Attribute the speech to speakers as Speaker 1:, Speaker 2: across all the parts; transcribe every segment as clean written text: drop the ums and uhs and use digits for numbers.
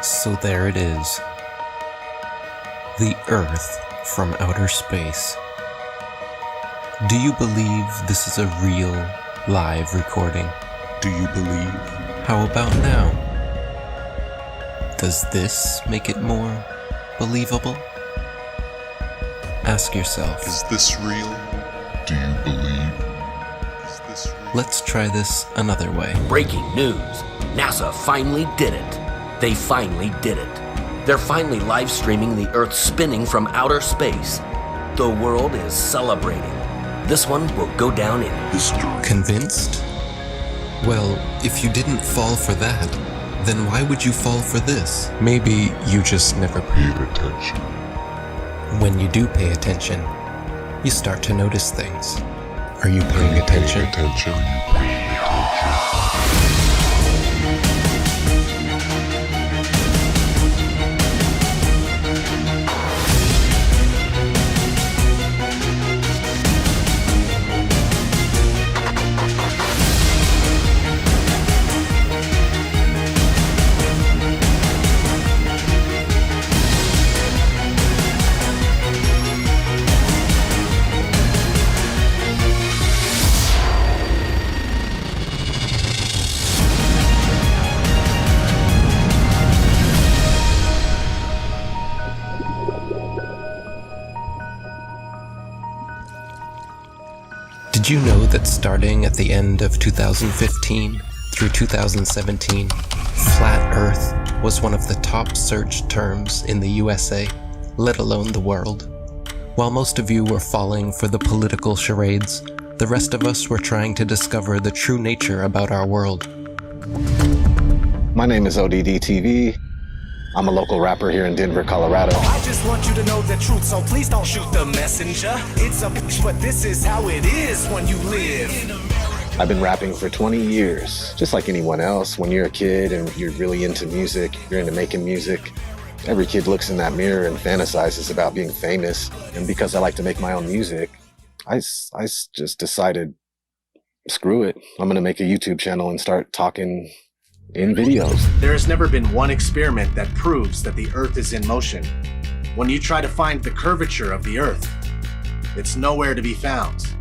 Speaker 1: So there it is. The Earth from outer space. Do you believe this is a real, live recording?
Speaker 2: Do you believe?
Speaker 1: How about now? Does this make it more believable? Ask yourself.
Speaker 2: Is this real? Do you believe? Is this real?
Speaker 1: Let's try this another way.
Speaker 3: Breaking news. NASA finally did it. They finally did it. They're finally live streaming the Earth spinning from outer space. The world is celebrating. This one will go down in history.
Speaker 1: Convinced? Well, if you didn't fall for that, then why would you fall for this? Maybe you just never paid attention. When you do pay attention, you start to notice things. Are you paying attention? Did you know that starting at the end of 2015 through 2017, Flat Earth was one of the top searched terms in the USA, let alone the world? While most of you were falling for the political charades, the rest of us were trying to discover the true nature about our world.
Speaker 4: My name is ODD-TV. I'm a local rapper here in Denver, Colorado.
Speaker 5: I just want you to know the truth, so please don't shoot the messenger. It's a bitch, but this is how it is when you live.
Speaker 4: I've been rapping for 20 years, just like anyone else. When you're a kid and you're really into music, you're into making music, every kid looks in that mirror and fantasizes about being famous. And because I like to make my own music, I just decided, screw it. I'm gonna make a YouTube channel and start talking in videos.
Speaker 5: There has never been one experiment that proves that the Earth is in motion. When you try to find the curvature of the Earth, it's nowhere to be found.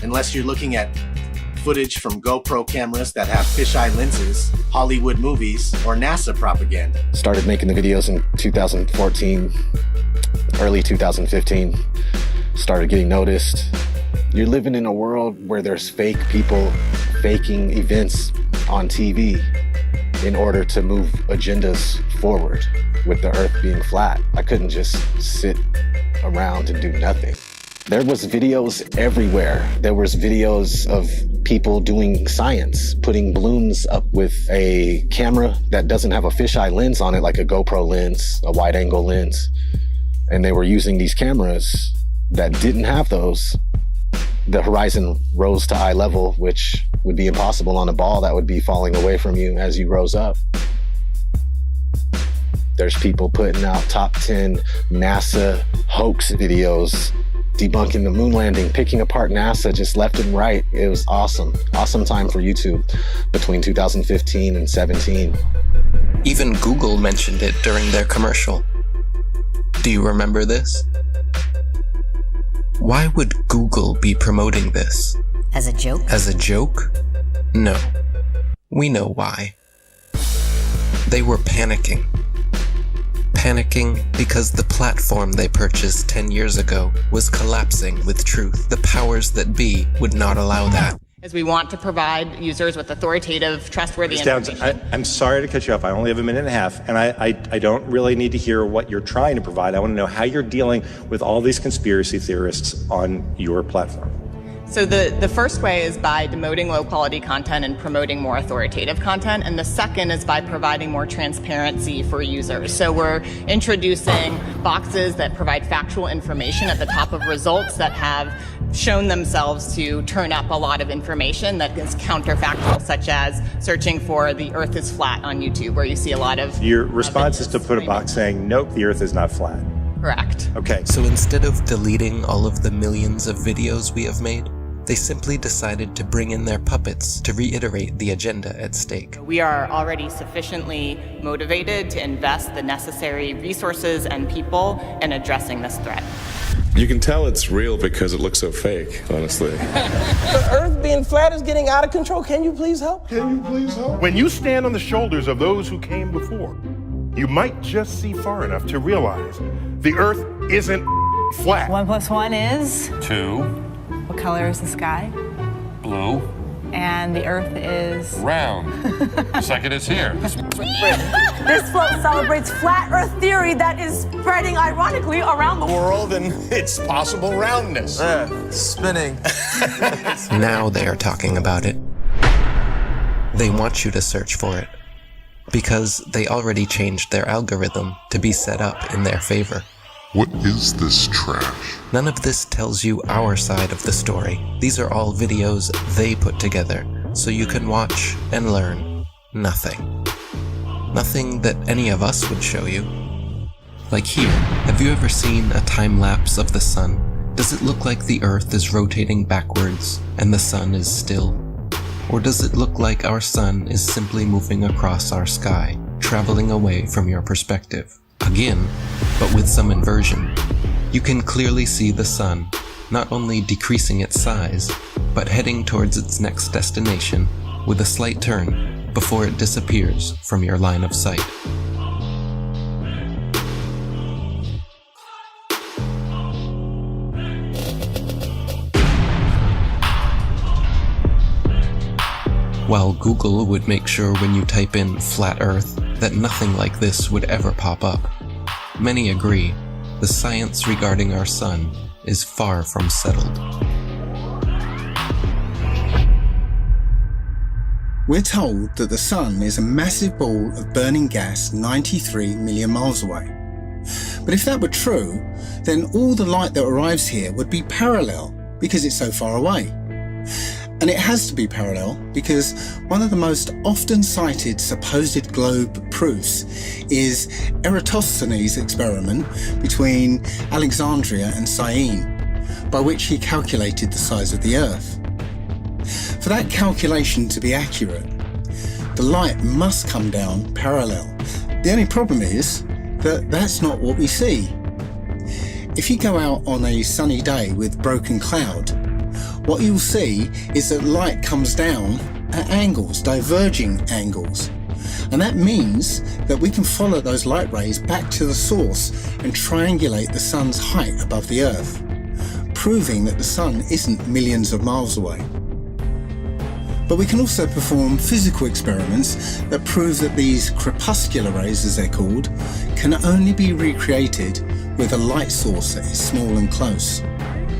Speaker 5: Unless you're looking at footage from GoPro cameras that have fisheye lenses, Hollywood movies, or NASA propaganda.
Speaker 4: Started making the videos in 2014, early 2015. Started getting noticed. You're living in a world where there's fake people faking events on TV in order to move agendas forward. With the Earth being flat, I couldn't just sit around and do nothing. There was videos everywhere. There was videos of people doing science, putting balloons up with a camera that doesn't have a fisheye lens on it, like a GoPro lens, a wide angle lens. And they were using these cameras that didn't have those. The horizon rose to eye level, which would be impossible on a ball that would be falling away from you as you rose up. There's people putting out top 10 NASA hoax videos, debunking the moon landing, picking apart NASA just left and right. It was awesome. Awesome time for YouTube between 2015 and 17.
Speaker 1: Even Google mentioned it during their commercial. Do you remember this? Why would Google be promoting this?
Speaker 6: As a joke?
Speaker 1: As a joke? No. We know why. They were panicking. Panicking because the platform they purchased 10 years ago was collapsing with truth. The powers that be would not allow that.
Speaker 7: As we want to provide users with authoritative, trustworthy information.
Speaker 8: I'm sorry to cut you off. I only have a minute and a half, and I don't really need to hear what you're trying to provide. I want to know how you're dealing with all these conspiracy theorists on your platform.
Speaker 7: So the first way is by demoting low-quality content and promoting more authoritative content, and the second is by providing more transparency for users. So we're introducing boxes that provide factual information at the top of results that have shown themselves to turn up a lot of information that is counterfactual, such as searching for the Earth is flat on YouTube, where you see a lot of...
Speaker 8: Your response is to put a box saying, nope, the Earth is not flat.
Speaker 7: Correct.
Speaker 8: Okay.
Speaker 1: So instead of deleting all of the millions of videos we have made, They simply decided to bring in their puppets to reiterate the agenda at stake.
Speaker 7: We are already sufficiently motivated to invest the necessary resources and people in addressing this threat.
Speaker 6: You can tell it's real because it looks so fake, honestly.
Speaker 9: The Earth being flat is getting out of control. Can you please help?
Speaker 10: When you stand on the shoulders of those who came before, you might just see far enough to realize the Earth isn't flat.
Speaker 11: 1 + 1 is?
Speaker 12: 2.
Speaker 11: What color is the sky?
Speaker 12: Blue.
Speaker 11: And the Earth is?
Speaker 12: Round. Second is here.
Speaker 13: This float celebrates flat Earth theory that is spreading ironically around the
Speaker 10: World and its possible roundness.
Speaker 9: Spinning.
Speaker 1: Now they are talking about it. They want you to search for it, because they already changed their algorithm to be set up in their favor.
Speaker 2: What is this trash?
Speaker 1: None of this tells you our side of the story. These are all videos they put together, so you can watch and learn nothing. Nothing that any of us would show you. Like here, have you ever seen a time lapse of the sun? Does it look like the Earth is rotating backwards and the sun is still? Or does it look like our sun is simply moving across our sky, traveling away from your perspective? Again, but with some inversion. You can clearly see the sun, not only decreasing its size, but heading towards its next destination with a slight turn before it disappears from your line of sight. While Google would make sure when you type in flat Earth that nothing like this would ever pop up, many agree the science regarding our sun is far from settled.
Speaker 14: We're told that the sun is a massive ball of burning gas 93 million miles away. But if that were true, then all the light that arrives here would be parallel because it's so far away. And it has to be parallel because one of the most often cited supposed globe proofs is Eratosthenes' experiment between Alexandria and Syene, by which he calculated the size of the Earth. For that calculation to be accurate, the light must come down parallel. The only problem is that that's not what we see. If you go out on a sunny day with broken cloud, what you'll see is that light comes down at angles, diverging angles. And that means that we can follow those light rays back to the source and triangulate the sun's height above the Earth, proving that the sun isn't millions of miles away. But we can also perform physical experiments that prove that these crepuscular rays, as they're called, can only be recreated with a light source that is small and close.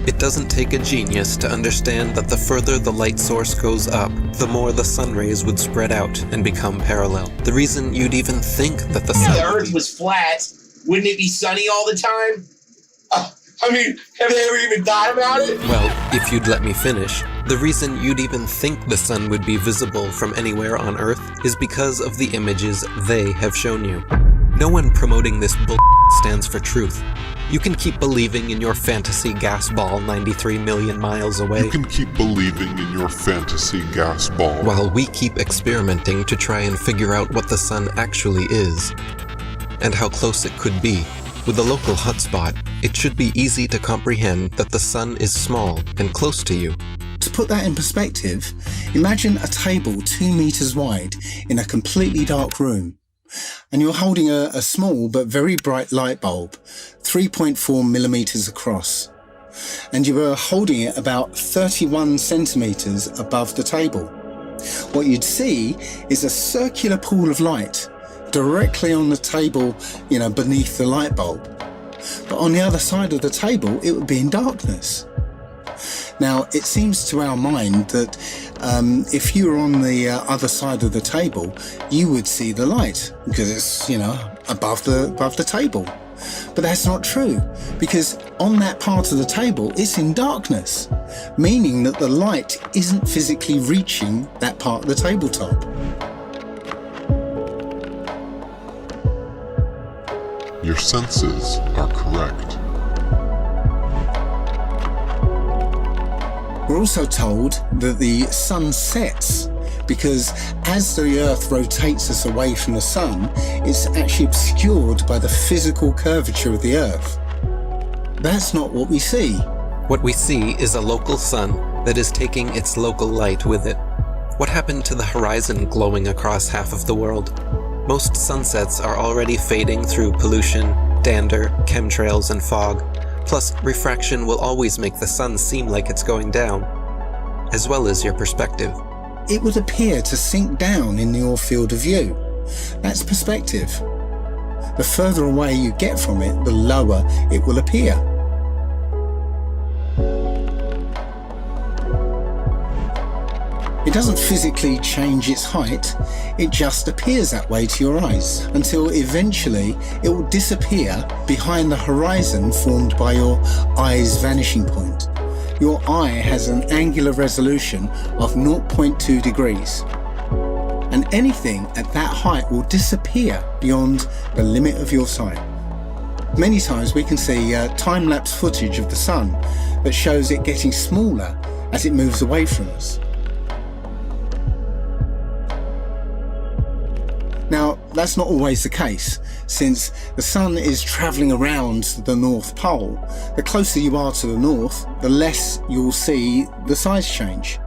Speaker 1: It doesn't take a genius to understand that the further the light source goes up, the more the sun rays would spread out and become parallel. The reason you'd even think that the sun...
Speaker 15: If the Earth was flat, wouldn't it be sunny all the time? I mean, have they ever even thought about it?
Speaker 1: Well, if you'd let me finish, the reason you'd even think the sun would be visible from anywhere on Earth is because of the images they have shown you. No one promoting this bull stands for truth. You can keep believing in your fantasy gas ball 93 million miles away.
Speaker 2: You can keep believing in your fantasy gas ball.
Speaker 1: While we keep experimenting to try and figure out what the sun actually is, and how close it could be. With a local hotspot, it should be easy to comprehend that the sun is small and close to you.
Speaker 14: To put that in perspective, imagine a table 2 meters wide in a completely dark room. And you're holding a small but very bright light bulb, 3.4 millimeters across. And you are holding it about 31 centimeters above the table. What you'd see is a circular pool of light directly on the table, beneath the light bulb. But on the other side of the table, it would be in darkness. Now, it seems to our mind that if you were on the other side of the table, you would see the light because it's, above the table. But that's not true, because on that part of the table, it's in darkness, meaning that the light isn't physically reaching that part of the tabletop.
Speaker 2: Your senses are correct.
Speaker 14: We're also told that the sun sets because as the Earth rotates us away from the sun, it's actually obscured by the physical curvature of the Earth. That's not what we see.
Speaker 1: What we see is a local sun that is taking its local light with it. What happened to the horizon glowing across half of the world? Most sunsets are already fading through pollution, dander, chemtrails, and fog. Plus, refraction will always make the sun seem like it's going down, as well as your perspective.
Speaker 14: It would appear to sink down in your field of view. That's perspective. The further away you get from it, the lower it will appear. It doesn't physically change its height, it just appears that way to your eyes, until eventually it will disappear behind the horizon formed by your eye's vanishing point. Your eye has an angular resolution of 0.2 degrees, and anything at that height will disappear beyond the limit of your sight. Many times we can see time-lapse footage of the sun that shows it getting smaller as it moves away from us. Now, that's not always the case, since the sun is travelling around the North Pole. The closer you are to the north, the less you'll see the size change.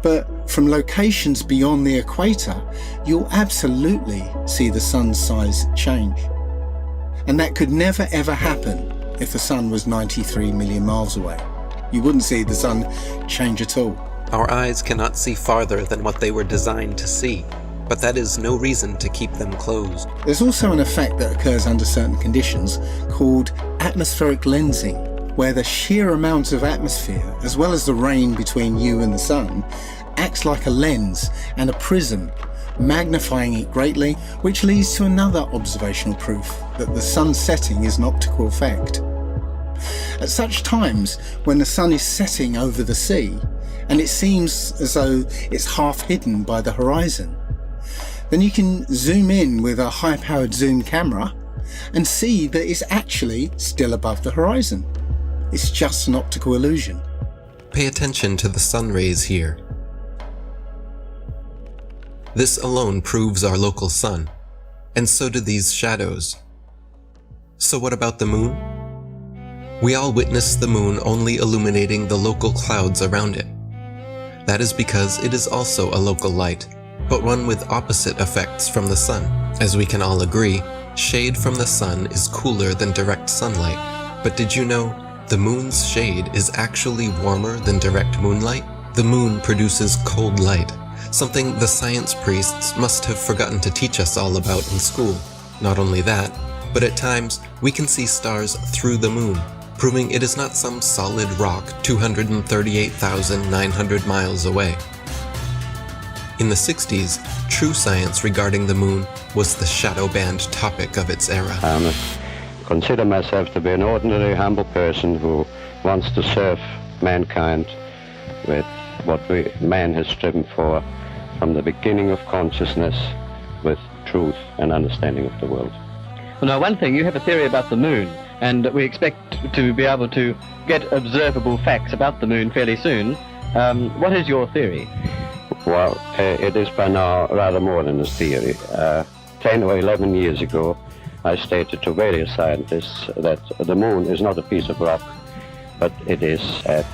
Speaker 14: But from locations beyond the equator, you'll absolutely see the sun's size change. And that could never ever happen if the sun was 93 million miles away. You wouldn't see the sun change at all.
Speaker 1: Our eyes cannot see farther than what they were designed to see. But that is no reason to keep them closed.
Speaker 14: There's also an effect that occurs under certain conditions called atmospheric lensing, where the sheer amount of atmosphere, as well as the rain between you and the sun, acts like a lens and a prism, magnifying it greatly, which leads to another observational proof that the sun setting is an optical effect. At such times, when the sun is setting over the sea, and it seems as though it's half hidden by the horizon, then you can zoom in with a high-powered zoom camera and see that it's actually still above the horizon. It's just an optical illusion.
Speaker 1: Pay attention to the sun rays here. This alone proves our local sun, and so do these shadows. So what about the moon? We all witness the moon only illuminating the local clouds around it. That is because it is also a local light, but one with opposite effects from the sun. As we can all agree, shade from the sun is cooler than direct sunlight. But did you know the moon's shade is actually warmer than direct moonlight? The moon produces cold light, something the science priests must have forgotten to teach us all about in school. Not only that, but at times we can see stars through the moon, proving it is not some solid rock 238,900 miles away. In the 60s, true science regarding the moon was the shadow band topic of its era.
Speaker 16: I consider myself to be an ordinary, humble person who wants to serve mankind with what man has striven for from the beginning of consciousness, with truth and understanding of the world.
Speaker 17: Well, now, one thing, you have a theory about the moon, and we expect to be able to get observable facts about the moon fairly soon. What is your theory?
Speaker 16: Well, it is by now rather more than a theory. 10 or 11 years ago, I stated to various scientists that the moon is not a piece of rock, but it is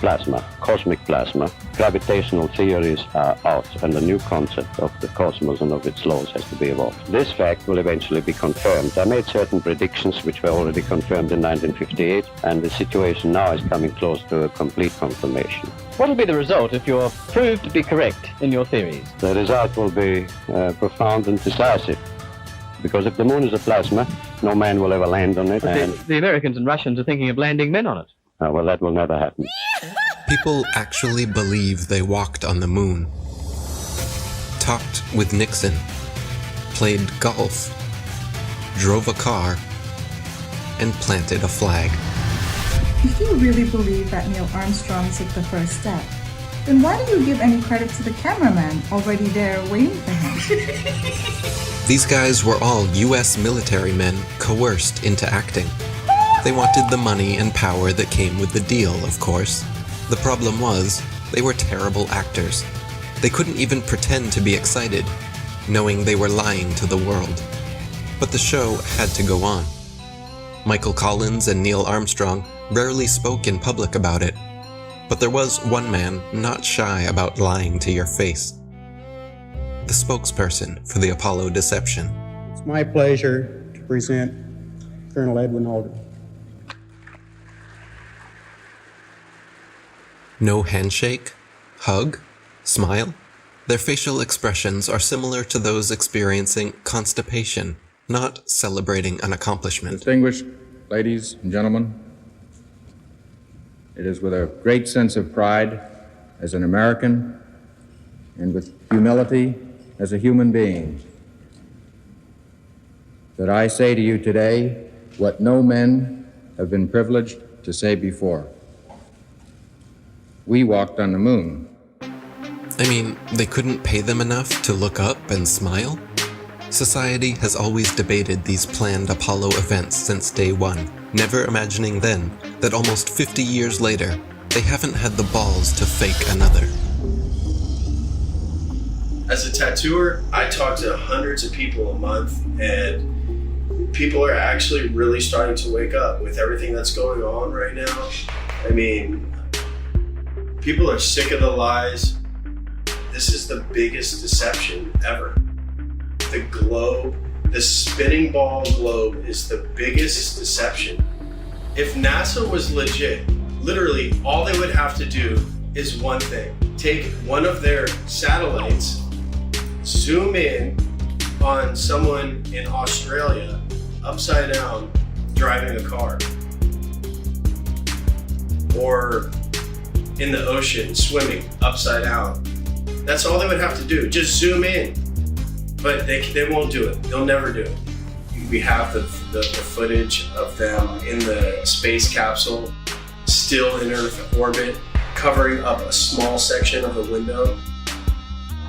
Speaker 16: plasma, cosmic plasma. Gravitational theories are out, and a new concept of the cosmos and of its laws has to be evolved. This fact will eventually be confirmed. I made certain predictions which were already confirmed in 1958, and the situation now is coming close to a complete confirmation.
Speaker 17: What will be the result if you're proved to be correct in your theories?
Speaker 16: The result will be profound and decisive. Because if the moon is a plasma, no man will ever land on it.
Speaker 17: But the Americans and Russians are thinking of landing men on it.
Speaker 16: Well, that will never happen.
Speaker 1: People actually believe they walked on the moon, talked with Nixon, played golf, drove a car, and planted a flag.
Speaker 18: If you really believe that Neil Armstrong took the first step, then why do you give any credit to the cameraman already there waiting for him?
Speaker 1: These guys were all US military men coerced into acting. They wanted the money and power that came with the deal, of course. The problem was, they were terrible actors. They couldn't even pretend to be excited, knowing they were lying to the world. But the show had to go on. Michael Collins and Neil Armstrong rarely spoke in public about it, but there was one man not shy about lying to your face. The spokesperson for the Apollo deception.
Speaker 19: It's my pleasure to present Colonel Edwin Aldrin.
Speaker 1: No handshake, hug, smile. Their facial expressions are similar to those experiencing constipation, not celebrating an accomplishment.
Speaker 20: Distinguished ladies and gentlemen, it is with a great sense of pride as an American and with humility as a human being that I say to you today what no men have been privileged to say before. We walked on the moon.
Speaker 1: I mean, they couldn't pay them enough to look up and smile? Society has always debated these planned Apollo events since day one, never imagining then that almost 50 years later, they haven't had the balls to fake another.
Speaker 21: As a tattooer, I talk to hundreds of people a month, and people are actually really starting to wake up with everything that's going on right now. I mean, people are sick of the lies. This is the biggest deception ever. The globe, the spinning ball globe is the biggest deception. If NASA was legit, literally all they would have to do is one thing. Take one of their satellites, zoom in on someone in Australia, upside down, driving a car. Or in the ocean, swimming, upside down. That's all they would have to do, just zoom in. But they won't do it, they'll never do it. We have the footage of them in the space capsule, still in Earth orbit, covering up a small section of the window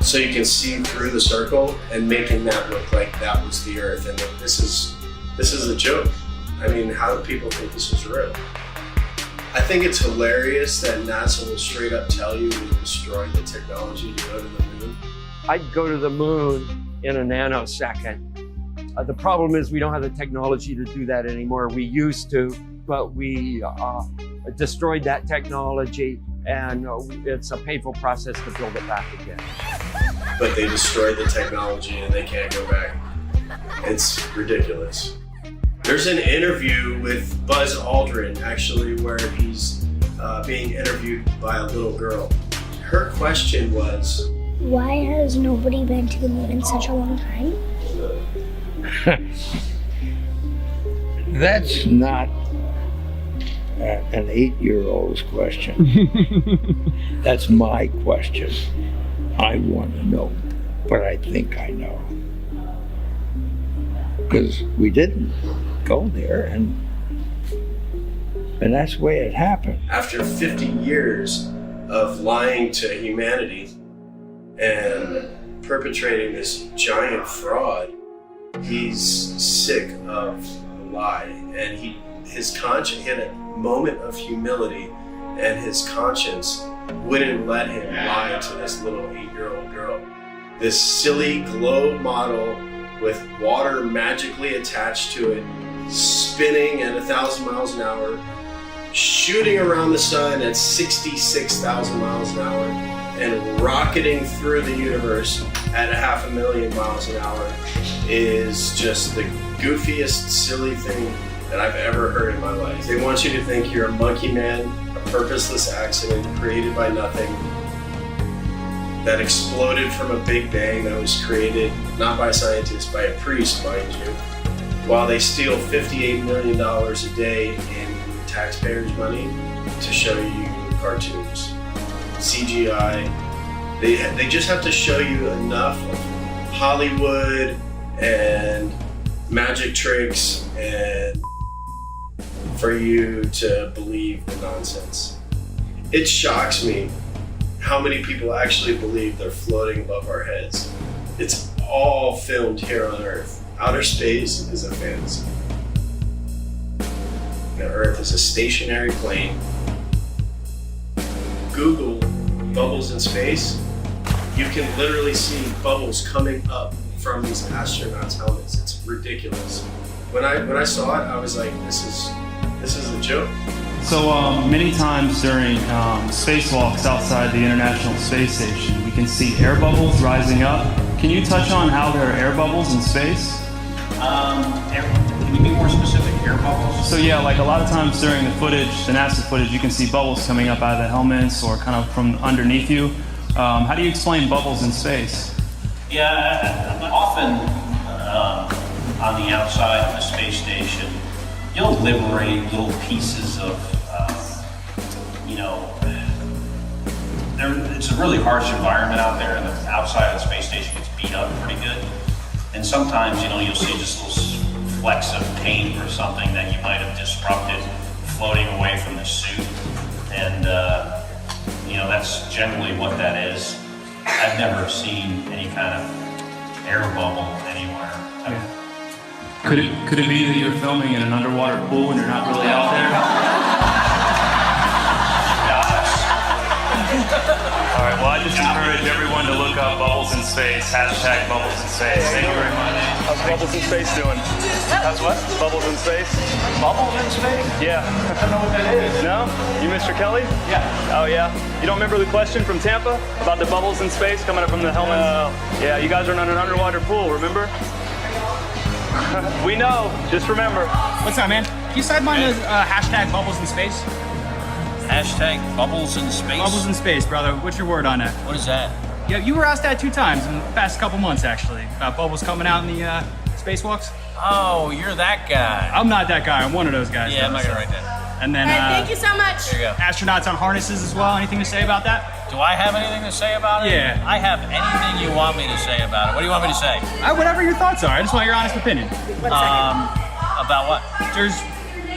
Speaker 21: so you can see through the circle and making that look like that was the Earth. And this is a joke. I mean, how do people think this is real? I think it's hilarious that NASA will straight up tell you we destroyed the technology to go to the moon.
Speaker 22: I'd go to the moon in a nanosecond. The problem is we don't have the technology to do that anymore. We used to, but we destroyed that technology, and it's a painful process to build it back again.
Speaker 21: But they destroyed the technology and they can't go back. It's ridiculous. There's an interview with Buzz Aldrin, actually, where he's being interviewed by a little girl. Her question was,
Speaker 23: why has nobody been to the moon in such a long time?
Speaker 24: That's not an 8-year-old's question. That's my question. I want to know, but I think I know. Because we didn't go there, and that's the way it happened.
Speaker 21: After 50 years of lying to humanity and perpetrating this giant fraud, he's sick of the lie, and his conscience, he had a moment of humility, and his conscience wouldn't let him lie to this little 8-year-old girl. This silly globe model with water magically attached to it, spinning at 1,000 miles an hour, shooting around the sun at 66,000 miles an hour, and rocketing through the universe at 500,000 miles an hour is just the goofiest, silly thing that I've ever heard in my life. They want you to think you're a monkey man, a purposeless accident created by nothing, that exploded from a big bang that was created not by scientists, by a priest, mind you, while they steal $58 million a day in taxpayers' money to show you cartoons. CGI. They just have to show you enough of Hollywood and magic tricks and for you to believe the nonsense. It shocks me how many people actually believe they're floating above our heads. It's all filmed here on Earth. Outer space is a fantasy. The Earth is a stationary plane Google bubbles in space, you can literally see bubbles coming up from these astronauts' helmets. It's ridiculous. When I saw it, I was like, this is a joke.
Speaker 3: So many times during spacewalks outside the International Space Station, we can see air bubbles rising up. Can you touch on how there are air bubbles in space?
Speaker 4: Can you be more specific? Air bubbles?
Speaker 3: So yeah, like a lot of times during the footage, the NASA footage, you can see bubbles coming up out of the helmets or kind of from underneath you. How do you explain bubbles in space?
Speaker 4: Yeah, often on the outside of the space station, you'll liberate little pieces of, it's a really harsh environment out there, and the outside of the space station gets beat up pretty good. And sometimes, you'll see just little flecks of paint or something that you might have disrupted floating away from the suit. And, that's generally what that is. I've never seen any kind of air bubble anywhere.
Speaker 3: Could it be that you're filming in an underwater pool and you're not really out there? All right, well, I just encourage everyone to look up bubbles in space, hashtag bubbles in space. Thank you very much. How's bubbles in space doing? How's what? Bubbles in space.
Speaker 4: Bubbles in space?
Speaker 3: Yeah.
Speaker 4: I don't know what that is.
Speaker 3: No? You Mr. Kelly?
Speaker 4: Yeah.
Speaker 3: Oh, yeah? You don't remember the question from Tampa about the bubbles in space coming up from the helmets? Yeah, you guys are in an underwater pool, remember? We know, just remember.
Speaker 5: What's up, man? Can you sideline the hashtag bubbles in space?
Speaker 4: Hashtag bubbles in space?
Speaker 5: Bubbles in space, brother. What's your word on that?
Speaker 4: What is that?
Speaker 5: Yeah, you were asked that 2 times in the past couple months, actually, about bubbles coming out in the spacewalks.
Speaker 4: Oh, you're that guy.
Speaker 5: I'm not that guy. I'm one of those guys.
Speaker 4: Yeah, I'm not gonna write that.
Speaker 5: And then,
Speaker 13: thank you so much.
Speaker 4: There you go.
Speaker 5: Astronauts on harnesses as well. Anything to say about that?
Speaker 4: Do I have anything to say about it?
Speaker 5: Yeah.
Speaker 4: I have anything you want me to say about it. What do you want me to say?
Speaker 5: Whatever your thoughts are. I just want your honest opinion.
Speaker 4: About what?
Speaker 5: There's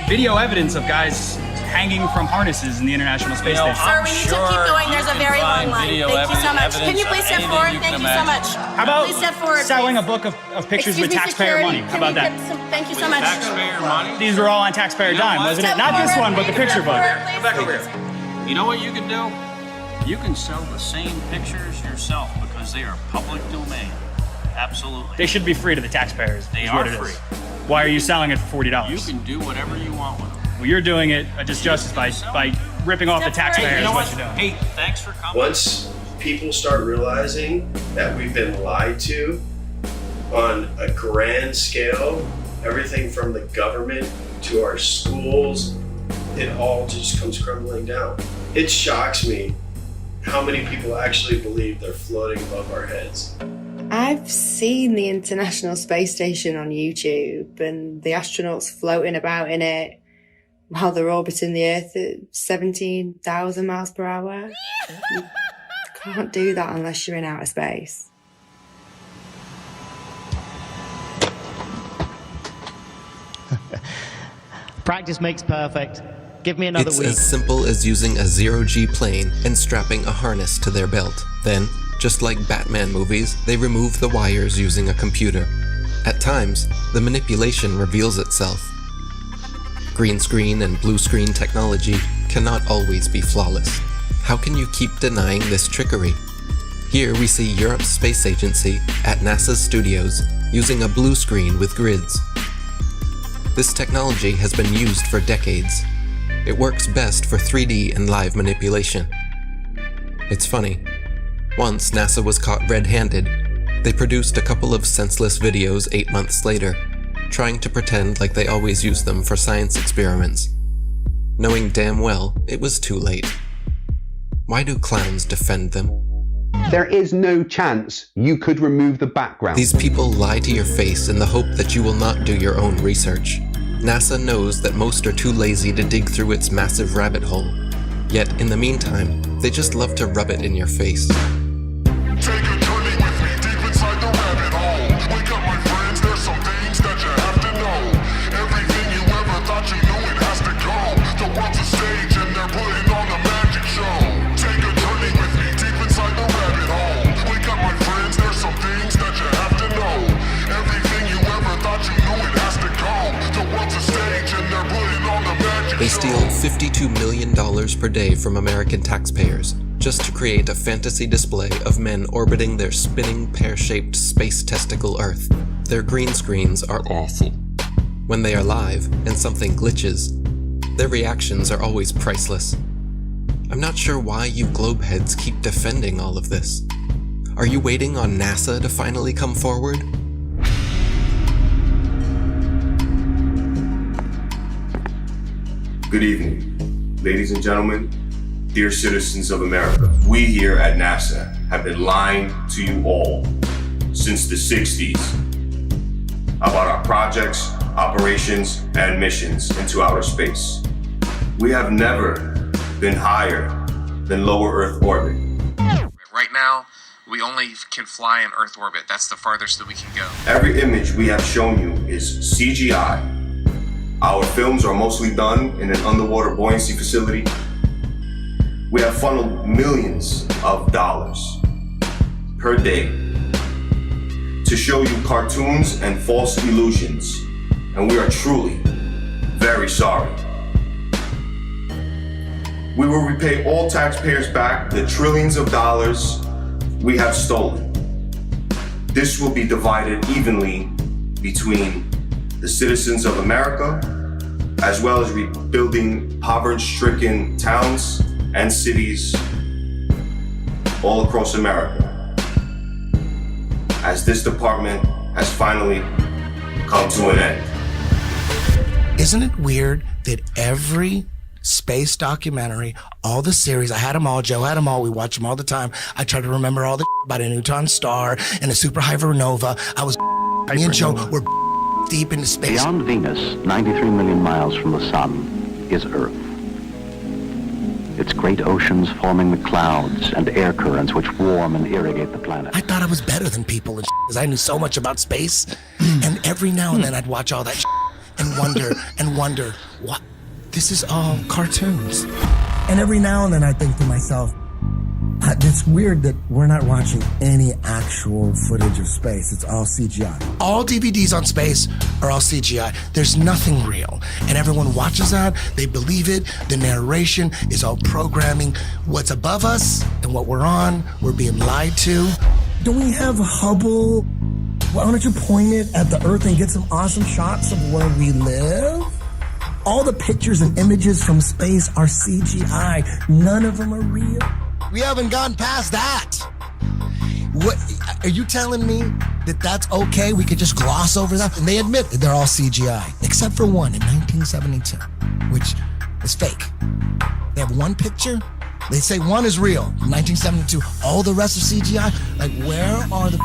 Speaker 5: video evidence of guys hanging from harnesses in the International Space Station.
Speaker 13: Sir, we need to keep going. There's a very long line. Thank you so much. Can you please step forward? Thank you so much.
Speaker 5: How about
Speaker 13: please step forward,
Speaker 5: selling a book of pictures with taxpayer money? How about that?
Speaker 13: Thank you so much.
Speaker 4: Taxpayer money?
Speaker 5: These were all on taxpayer dime, wasn't it? Not this one, but the picture book.
Speaker 4: Come back over here. You know what you can do? You can sell the same pictures yourself because they are public domain. Absolutely.
Speaker 5: They should be free to the taxpayers.
Speaker 4: They
Speaker 5: is
Speaker 4: are
Speaker 5: what it
Speaker 4: free.
Speaker 5: Is. Why are you selling it for $40?
Speaker 4: You can do whatever you want with them.
Speaker 5: Well, you're doing it just justice by ripping off the taxpayers.
Speaker 4: You know
Speaker 5: what you're doing.
Speaker 4: Hey, thanks for coming.
Speaker 21: Once people start realizing that we've been lied to on a grand scale, everything from the government to our schools, it all just comes crumbling down. It shocks me how many people actually believe they're floating above our heads.
Speaker 8: I've seen the International Space Station on YouTube and the astronauts floating about in it while they're orbiting the Earth at 17,000 miles per hour. You can't do that unless you're in outer space.
Speaker 25: Practice makes perfect. Give me another
Speaker 1: It's
Speaker 25: week.
Speaker 1: as simple as using a zero-G plane and strapping a harness to their belt. Then, just like Batman movies, they remove the wires using a computer. At times, the manipulation reveals itself. Green screen and blue screen technology cannot always be flawless. How can you keep denying this trickery? Here we see Europe's space agency at NASA's studios using a blue screen with grids. This technology has been used for decades. It works best for 3D and live manipulation. It's funny. Once NASA was caught red-handed, they produced a couple of senseless videos 8 months later, trying to pretend like they always use them for science experiments, knowing damn well it was too late. Why do clowns defend them?
Speaker 26: There is no chance you could remove the background.
Speaker 1: These people lie to your face in the hope that you will not do your own research. NASA knows that most are too lazy to dig through its massive rabbit hole. Yet, in the meantime, they just love to rub it in your face.
Speaker 2: Take a journey with me deep inside the rabbit hole. Wake up, my friends, there's some things that you have to know. Everything you ever thought you knew, it has to go. The world's a stage and they're putting on the magic show. Take a journey with me deep inside the rabbit hole. Wake up, my friends, there's some things that you have to know. Everything you ever thought you knew, it has to go. The world's a stage and they're putting on the magic show.
Speaker 1: They steal $52 million per day from American taxpayers just to create a fantasy display of men orbiting their spinning pear-shaped space testicle Earth. Their green screens are awful. When they are live and something glitches, their reactions are always priceless. I'm not sure why you globeheads keep defending all of this. Are you waiting on NASA to finally come forward?
Speaker 6: Good evening, ladies and gentlemen, dear citizens of America. We here at NASA have been lying to you all since the 60s about our projects, operations, and missions into outer space. We have never been higher than lower Earth orbit.
Speaker 7: Right now, we only can fly in Earth orbit. That's the farthest that we can go.
Speaker 6: Every image we have shown you is CGI. Our films are mostly done in an underwater buoyancy facility. We have funneled millions of dollars per day to show you cartoons and false illusions, and we are truly very sorry. We will repay all taxpayers back the trillions of dollars we have stolen. This will be divided evenly between the citizens of America, as well as rebuilding poverty-stricken towns and cities all across America, as this department has finally come to an end.
Speaker 9: Isn't it weird that every space documentary, all the series, I had them all, Joe had them all, we watch them all the time. I try to remember all the about a neutron star and a superhypernova. Me and Joe were deep into space.
Speaker 16: Beyond Venus, 93 million miles from the sun, is Earth. Its great oceans forming the clouds and air currents which warm and irrigate the planet.
Speaker 9: I thought I was better than people because I knew so much about space. And every now and then I'd watch all that and wonder, what? This is all cartoons.
Speaker 10: And every now and then I think to myself, it's weird that we're not watching any actual footage of space. It's all CGI.
Speaker 9: All DVDs on space are all CGI. There's nothing real. And everyone watches that, they believe it. The narration is all programming. What's above us and what we're on, we're being lied to.
Speaker 10: Don't we have Hubble? Why don't you point it at the Earth and get some awesome shots of where we live? All the pictures and images from space are CGI. None of them are real.
Speaker 9: We haven't gone past that. What are you telling me that that's okay? We could just gloss over that? And they admit that they're all CGI, except for one in 1972, which is fake. They have one picture. They say one is real, 1972. All the rest are CGI. Like, where are the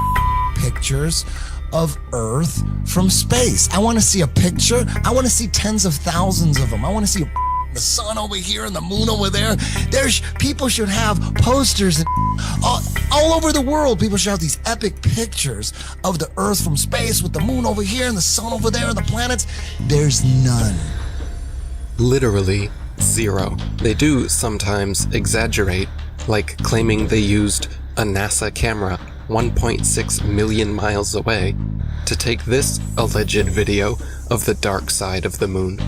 Speaker 9: pictures of Earth from space? I want to see a picture. I want to see tens of thousands of them. I want to see the sun over here and the moon over there. People should have posters and all over the world. People should have these epic pictures of the Earth from space with the moon over here and the sun over there and the planets. There's none.
Speaker 1: Literally zero. They do sometimes exaggerate, like claiming they used a NASA camera 1.6 million miles away to take this alleged video of the dark side of the moon.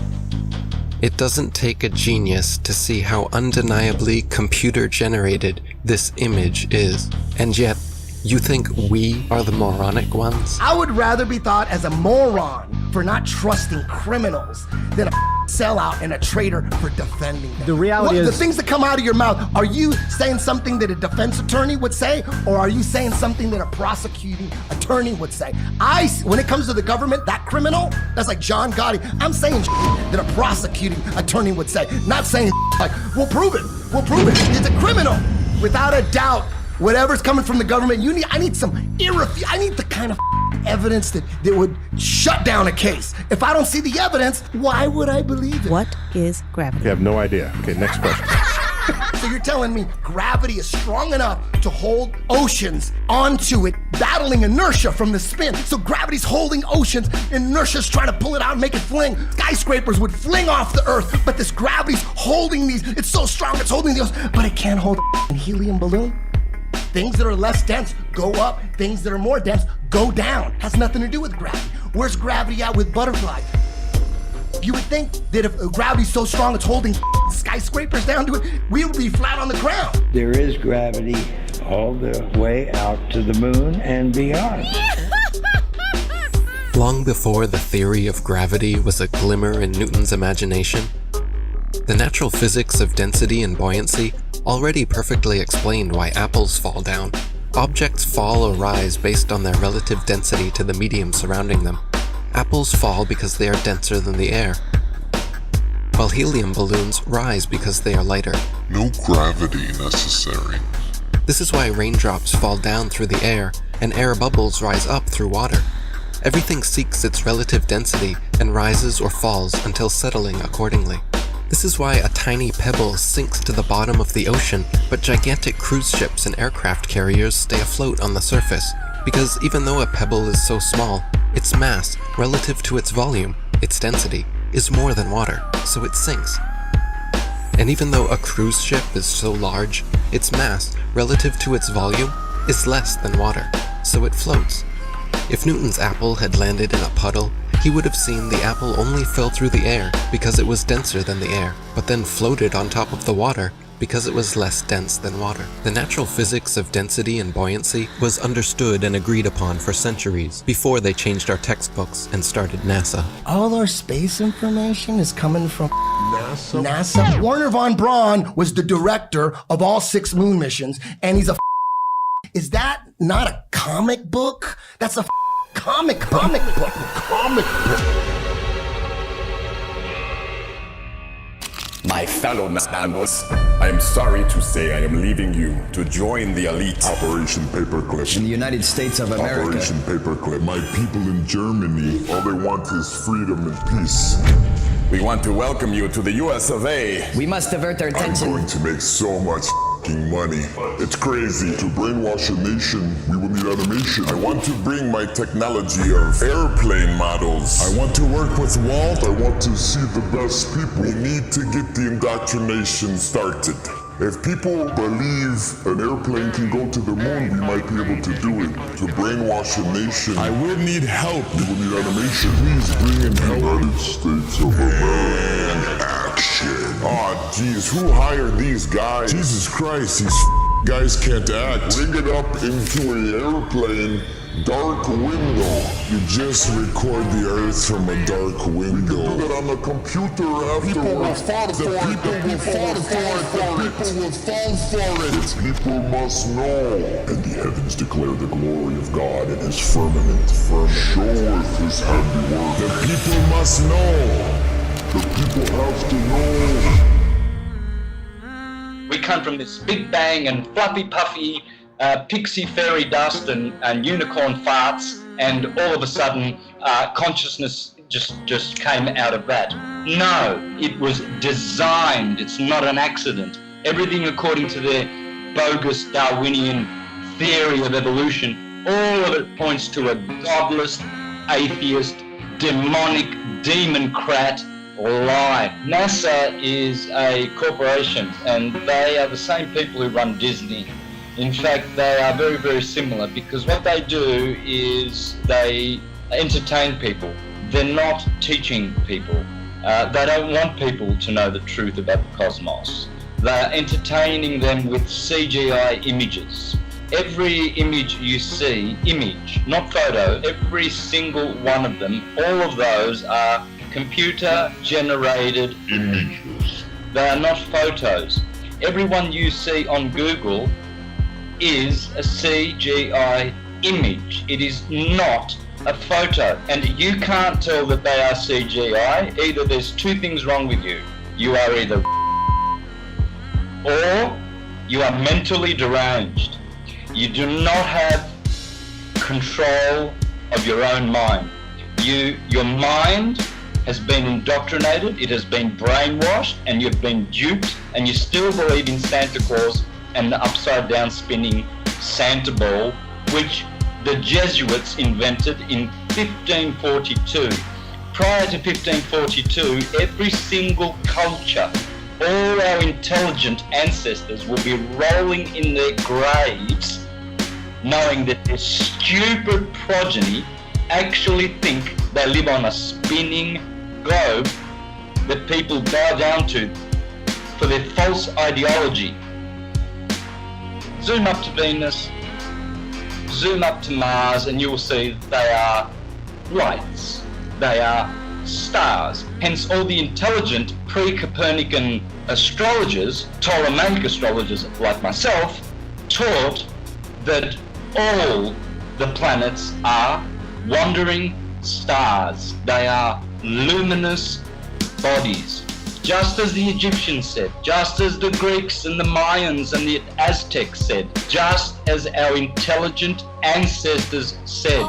Speaker 1: It doesn't take a genius to see how undeniably computer-generated this image is. And yet, you think we are the moronic ones?
Speaker 10: I would rather be thought as a moron for not trusting criminals than a sellout and a traitor for defending them.
Speaker 11: The reality is...
Speaker 10: The things that come out of your mouth, are you saying something that a defense attorney would say, or are you saying something that a prosecuting attorney would say? When it comes to the government, that criminal, that's like John Gotti, I'm saying that a prosecuting attorney would say, not saying like, we'll prove it, it's a criminal. Without a doubt, whatever's coming from the government, I need the kind of evidence that would shut down a case. If I don't see the evidence, why would I believe it?
Speaker 13: What is gravity?
Speaker 12: You have no idea. Okay, next question.
Speaker 10: So you're telling me gravity is strong enough to hold oceans onto it, battling inertia from the spin. So gravity's holding oceans, inertia's trying to pull it out and make it fling. Skyscrapers would fling off the Earth, but this gravity's holding these. It's so strong, it's holding the ocean, but it can't hold a helium balloon. Things that are less dense go up, things that are more dense go down. Has nothing to do with gravity. Where's gravity at with butterflies? You would think that if gravity's so strong it's holding skyscrapers down to it, we would be flat on the ground.
Speaker 24: There is gravity all the way out to the moon and beyond.
Speaker 1: Long before the theory of gravity was a glimmer in Newton's imagination, the natural physics of density and buoyancy already perfectly explained why apples fall down. Objects fall or rise based on their relative density to the medium surrounding them. Apples fall because they are denser than the air, while helium balloons rise because they are lighter.
Speaker 2: No gravity necessary.
Speaker 1: This is why raindrops fall down through the air and air bubbles rise up through water. Everything seeks its relative density and rises or falls until settling accordingly. This is why a tiny pebble sinks to the bottom of the ocean, but gigantic cruise ships and aircraft carriers stay afloat on the surface. Because even though a pebble is so small, its mass, relative to its volume, its density, is more than water, so it sinks. And even though a cruise ship is so large, its mass, relative to its volume, is less than water, so it floats. If Newton's apple had landed in a puddle, he would have seen the apple only fell through the air because it was denser than the air, but then floated on top of the water because it was less dense than water. The natural physics of density and buoyancy was understood and agreed upon for centuries before they changed our textbooks and started NASA.
Speaker 10: All our space information is coming from NASA. Wernher von Braun was the director of all 6 moon missions, and he's a Is that not a comic book? That's a comic book.
Speaker 11: My fellow nanos, I am sorry to say I am leaving you to join the elite.
Speaker 2: Operation Paperclip.
Speaker 11: In the United States of America.
Speaker 2: Operation Paperclip. My people in Germany, all they want is freedom and peace.
Speaker 11: We want to welcome you to the US of A.
Speaker 14: We must divert their attention.
Speaker 2: I'm going to make so much money. It's crazy. To brainwash a nation, we will need animation.
Speaker 11: I want to bring my technology of airplane models.
Speaker 2: I want to work with Walt. I want to see the best people.
Speaker 11: We need to get the indoctrination started.
Speaker 2: If people believe an airplane can go to the moon, we might be able to do it. To brainwash a nation,
Speaker 11: I will need help.
Speaker 2: We will need animation. Please bring in help. United States of America. Action.
Speaker 11: Oh, geez, who hired these guys?
Speaker 2: Jesus Christ, these guys can't act.
Speaker 11: Bring it up into an airplane. Dark window.
Speaker 2: You just record the Earth from a dark window.
Speaker 11: We can do that on the computer afterwards.
Speaker 2: People will fall for it.
Speaker 11: People will fall for it.
Speaker 2: The people must know.
Speaker 11: And the heavens declare the glory of God in his firmament.
Speaker 2: Showeth his handiwork.
Speaker 11: The people must know.
Speaker 2: The people have to know.
Speaker 15: We come from this big bang and fluffy puffy pixie fairy dust and unicorn farts, and all of a sudden consciousness just came out of that. No, it was designed. It's not an accident. Everything according to the bogus Darwinian theory of evolution, all of it points to a godless, atheist, demonic, demon-crat lie. NASA is a corporation, and they are the same people who run Disney. In fact, they are very, very similar, because what they do is they entertain people. They're not teaching people. They don't want people to know the truth about the cosmos. They're entertaining them with CGI images. Every image you see, image, not photo, every single one of them, all of those are computer-generated images. They are not photos. Every one you see on Google is a CGI image. It is not a photo. And you can't tell that they are CGI. Either there's 2 things wrong with you. You are either or you are mentally deranged. You do not have control of your own mind. Your mind has been indoctrinated, it has been brainwashed, and you've been duped, and you still believe in Santa Claus and the upside down spinning Santa ball, which the Jesuits invented in 1542. Prior to 1542, every single culture, all our intelligent ancestors will be rolling in their graves knowing that their stupid progeny actually think they live on a spinning globe that people bow down to for their false ideology. Zoom up to Venus, zoom up to Mars, and you will see that they are lights. They are stars. Hence all the intelligent pre-Copernican astrologers, Ptolemaic astrologers like myself, taught that all the planets are wandering stars. They are luminous bodies. Just as the Egyptians said, just as the Greeks and the Mayans and the Aztecs said, just as our intelligent ancestors said.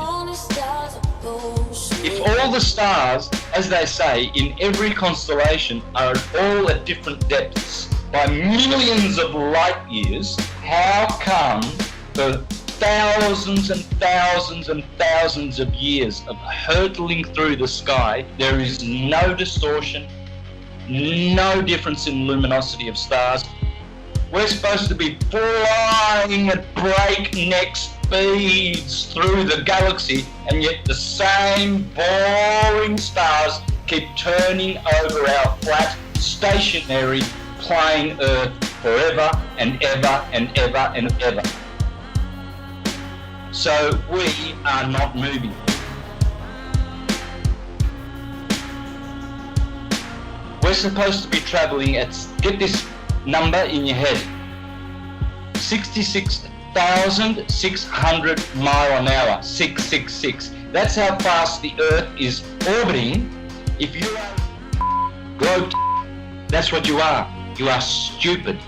Speaker 15: If all the stars, as they say, in every constellation are all at different depths by millions of light years, how come for thousands and thousands and thousands of years of hurtling through the sky, there is no distortion, no difference in luminosity of stars? We're supposed to be flying at breakneck speeds through the galaxy, and yet the same boring stars keep turning over our flat, stationary, plain Earth forever and ever and ever and ever. So we are not moving. We're supposed to be traveling at, get this number in your head, 66,600 mile an hour, 666. That's how fast the Earth is orbiting. If you are globe, that's what you are. You are stupid.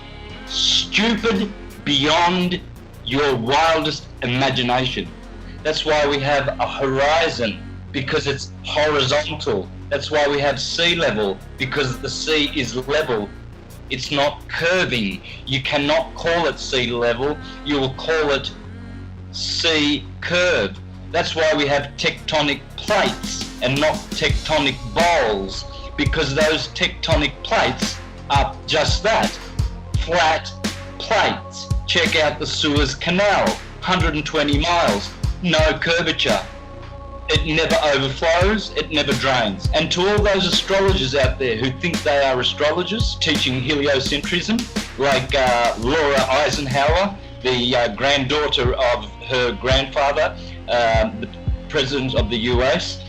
Speaker 15: Stupid beyond your wildest imagination. That's why we have a horizon, because it's horizontal. That's why we have sea level, because the sea is level. It's not curving. You cannot call it sea level. You will call it sea curve. That's why we have tectonic plates and not tectonic bowls, because those tectonic plates are just that, flat plates. Check out the Suez Canal, 120 miles, no curvature. It never overflows, it never drains. And to all those astrologers out there who think they are astrologers, teaching heliocentrism, like Laura Eisenhower, the granddaughter of her grandfather, the president of the US,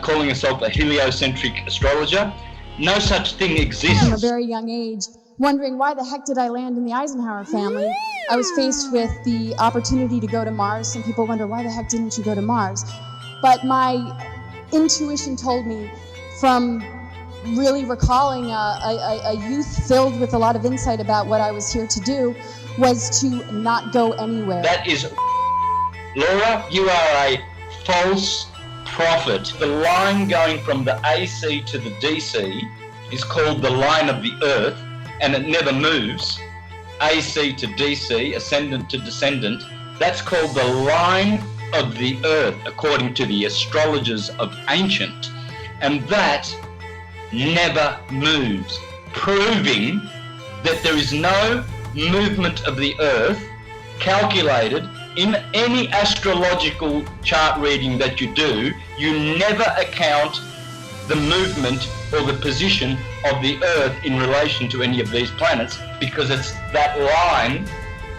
Speaker 15: calling herself a heliocentric astrologer, no such thing exists.
Speaker 14: From a very young age, wondering why the heck did I land in the Eisenhower family. I was faced with the opportunity to go to Mars. Some people wonder, why the heck didn't you go to Mars? But my intuition told me, from really recalling a youth filled with a lot of insight about what I was here to do, was to not go anywhere.
Speaker 15: That is, Laura, you are a false prophet. The line going from the AC to the DC is called the line of the Earth, and it never moves. AC to DC, ascendant to descendant, that's called the line of the Earth, according to the astrologers of ancient, and that never moves, proving that there is no movement of the Earth calculated in any astrological chart reading that you do. You never account the movement or the position of the Earth in relation to any of these planets, because it's that line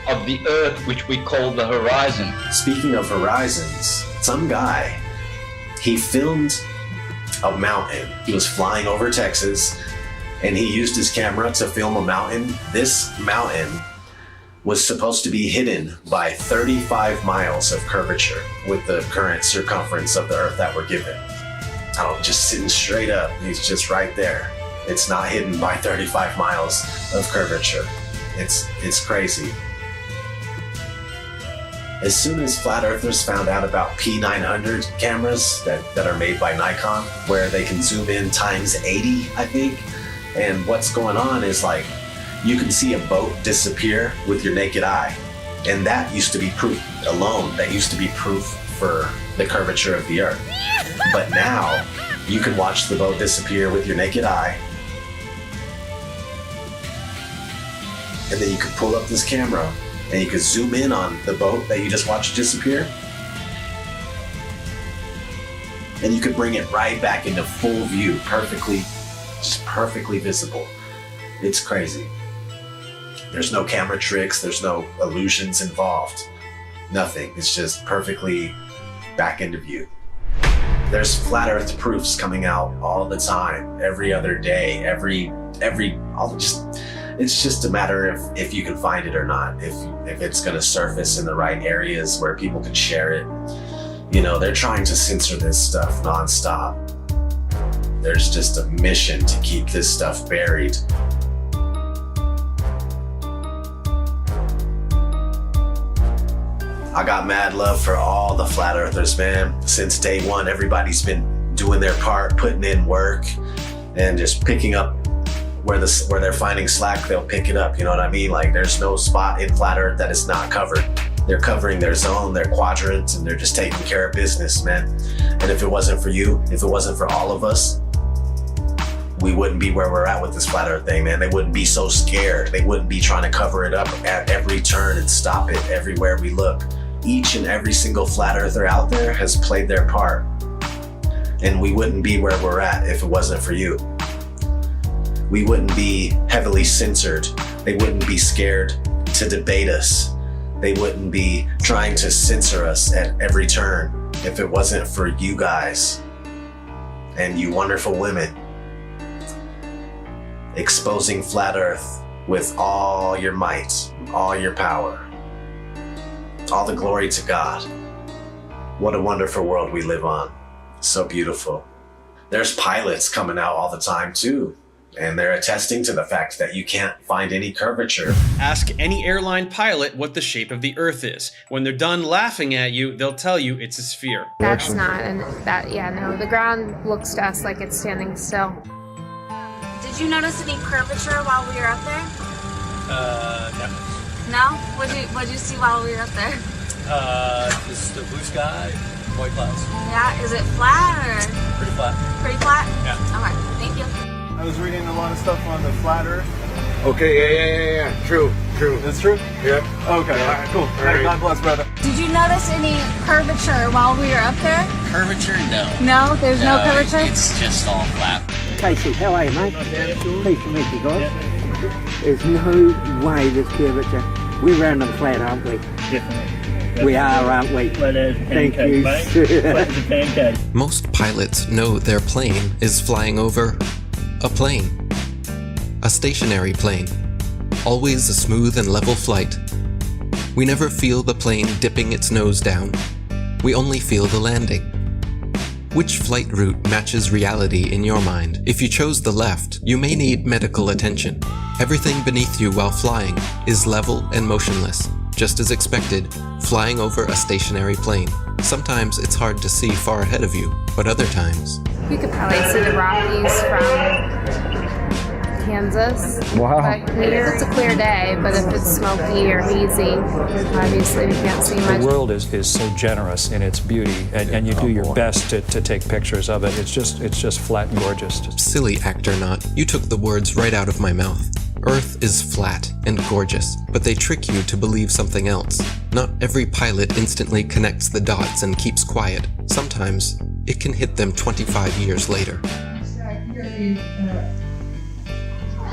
Speaker 15: of the Earth which we call the horizon.
Speaker 17: Speaking of horizons, some guy, he filmed a mountain. He was flying over Texas, and he used his camera to film a mountain. This mountain was supposed to be hidden by 35 miles of curvature with the current circumference of the Earth that we're given. Just sitting straight up, he's just right there. It's not hidden by 35 miles of curvature. It's crazy. As soon as flat earthers found out about P900 cameras that are made by Nikon, where they can zoom in times 80, I think, and what's going on is, like, you can see a boat disappear with your naked eye, and that used to be proof alone. That used to be proof for the curvature of the Earth. But now you can watch the boat disappear with your naked eye, and then you could pull up this camera and you could zoom in on the boat that you just watched disappear, and you could bring it right back into full view, perfectly perfectly visible. It's crazy. There's no camera tricks, there's no illusions involved. Nothing. It's just perfectly back into view. There's flat earth proofs coming out all the time, every other day, it's just a matter of if you can find it or not, if it's gonna surface in the right areas where people can share it. You know, they're trying to censor this stuff nonstop. There's just a mission to keep this stuff buried. I got mad love for all the flat earthers, man. Since day one, everybody's been doing their part, putting in work, and just picking up where they're finding slack, they'll pick it up, you know what I mean? Like, there's no spot in flat earth that is not covered. They're covering their zone, their quadrant, and they're just taking care of business, man. And if it wasn't for you, if it wasn't for all of us, we wouldn't be where we're at with this flat earth thing, man. They wouldn't be so scared. They wouldn't be trying to cover it up at every turn and stop it everywhere we look. Each and every single flat earther out there has played their part. And we wouldn't be where we're at if it wasn't for you. We wouldn't be heavily censored. They wouldn't be scared to debate us. They wouldn't be trying to censor us at every turn if it wasn't for you guys and you wonderful women exposing flat earth with all your might, all your power. All the glory to God. What a wonderful world we live on. So beautiful. There's pilots coming out all the time too, and they're attesting to the fact that you can't find any curvature.
Speaker 3: Ask any airline pilot what the shape of the Earth is. When they're done laughing at you, they'll tell you it's a sphere.
Speaker 18: That's not, and that, yeah, no, the ground looks to us like it's standing still.
Speaker 19: Did you notice any curvature while we were up there?
Speaker 20: No.
Speaker 19: No? What'd you see while we were up there?
Speaker 20: Just the blue sky, white clouds.
Speaker 19: Yeah, is it flat or?
Speaker 20: Pretty flat.
Speaker 19: Pretty flat?
Speaker 20: Yeah.
Speaker 19: Okay, thank you.
Speaker 22: I was reading a lot of stuff on the flat earth.
Speaker 23: Okay, yeah. True.
Speaker 22: It's true?
Speaker 23: Yeah.
Speaker 22: Okay, all right, cool.
Speaker 23: Right.
Speaker 22: God bless, brother.
Speaker 19: Did you notice any curvature while we were up there?
Speaker 20: Curvature? No.
Speaker 19: No? There's no curvature?
Speaker 20: It's just all flat.
Speaker 27: Casey, how are you, mate? Pleased to meet you guys. There's no way there's curvature. We're round and flat, aren't we?
Speaker 20: Definitely.
Speaker 27: We are, aren't we? Thank you.
Speaker 20: Flat as a pancake.
Speaker 1: Most pilots know their plane is flying over a plane. A stationary plane. Always a smooth and level flight. We never feel the plane dipping its nose down. We only feel the landing. Which flight route matches reality in your mind? If you chose the left, you may need medical attention. Everything beneath you while flying is level and motionless. Just as expected, flying over a stationary plane. Sometimes it's hard to see far ahead of you, but other times...
Speaker 18: You could probably see the Rockies from Kansas.
Speaker 27: Wow.
Speaker 18: But maybe if it's a clear day, but if it's smoky or hazy, obviously we can't see much.
Speaker 28: The world is so generous in its beauty, and you do your best to take pictures of it. It's just flat and gorgeous.
Speaker 1: Silly actor not, you took the words right out of my mouth. Earth is flat and gorgeous, but they trick you to believe something else. Not every pilot instantly connects the dots and keeps quiet. Sometimes it can hit them 25 years later.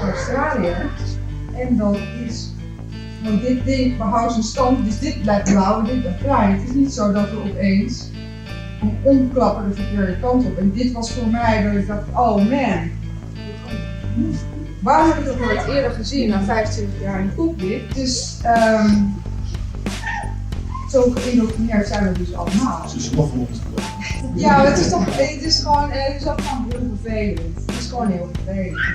Speaker 29: Australië. En dat is, want dit ding behoudt zijn stand, dus dit blijft blauw en dit blijft bruin. Het is niet zo dat we opeens omklappen de verkeerde kant op. En dit was voor mij dat ik dacht, oh man, waar heb ik dat nooit eerder gezien na 25 jaar in de cockpit? Dus zo geïndoctrineerd zijn we dus allemaal. Ja, het is gewoon heel vervelend. Het is gewoon heel vervelend.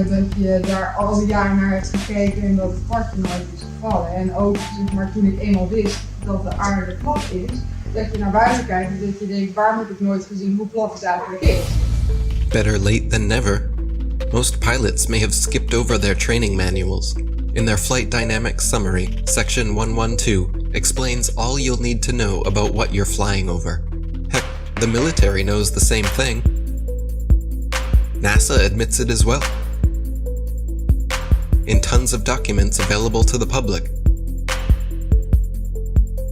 Speaker 29: Dat je daar al die jaren naar hebt gekeken en dat het kwartje nooit is gevallen. En ook zeg maar, toen ik eenmaal wist dat de aarde plat is, dat je naar buiten kijkt en dat je denkt, waar heb ik nooit gezien hoe plat het eigenlijk is.
Speaker 1: Better late than never. Most pilots may have skipped over their training manuals. In their Flight Dynamics Summary, Section 112 explains all you'll need to know about what you're flying over. Heck, the military knows the same thing. NASA admits it as well. In tons of documents available to the public.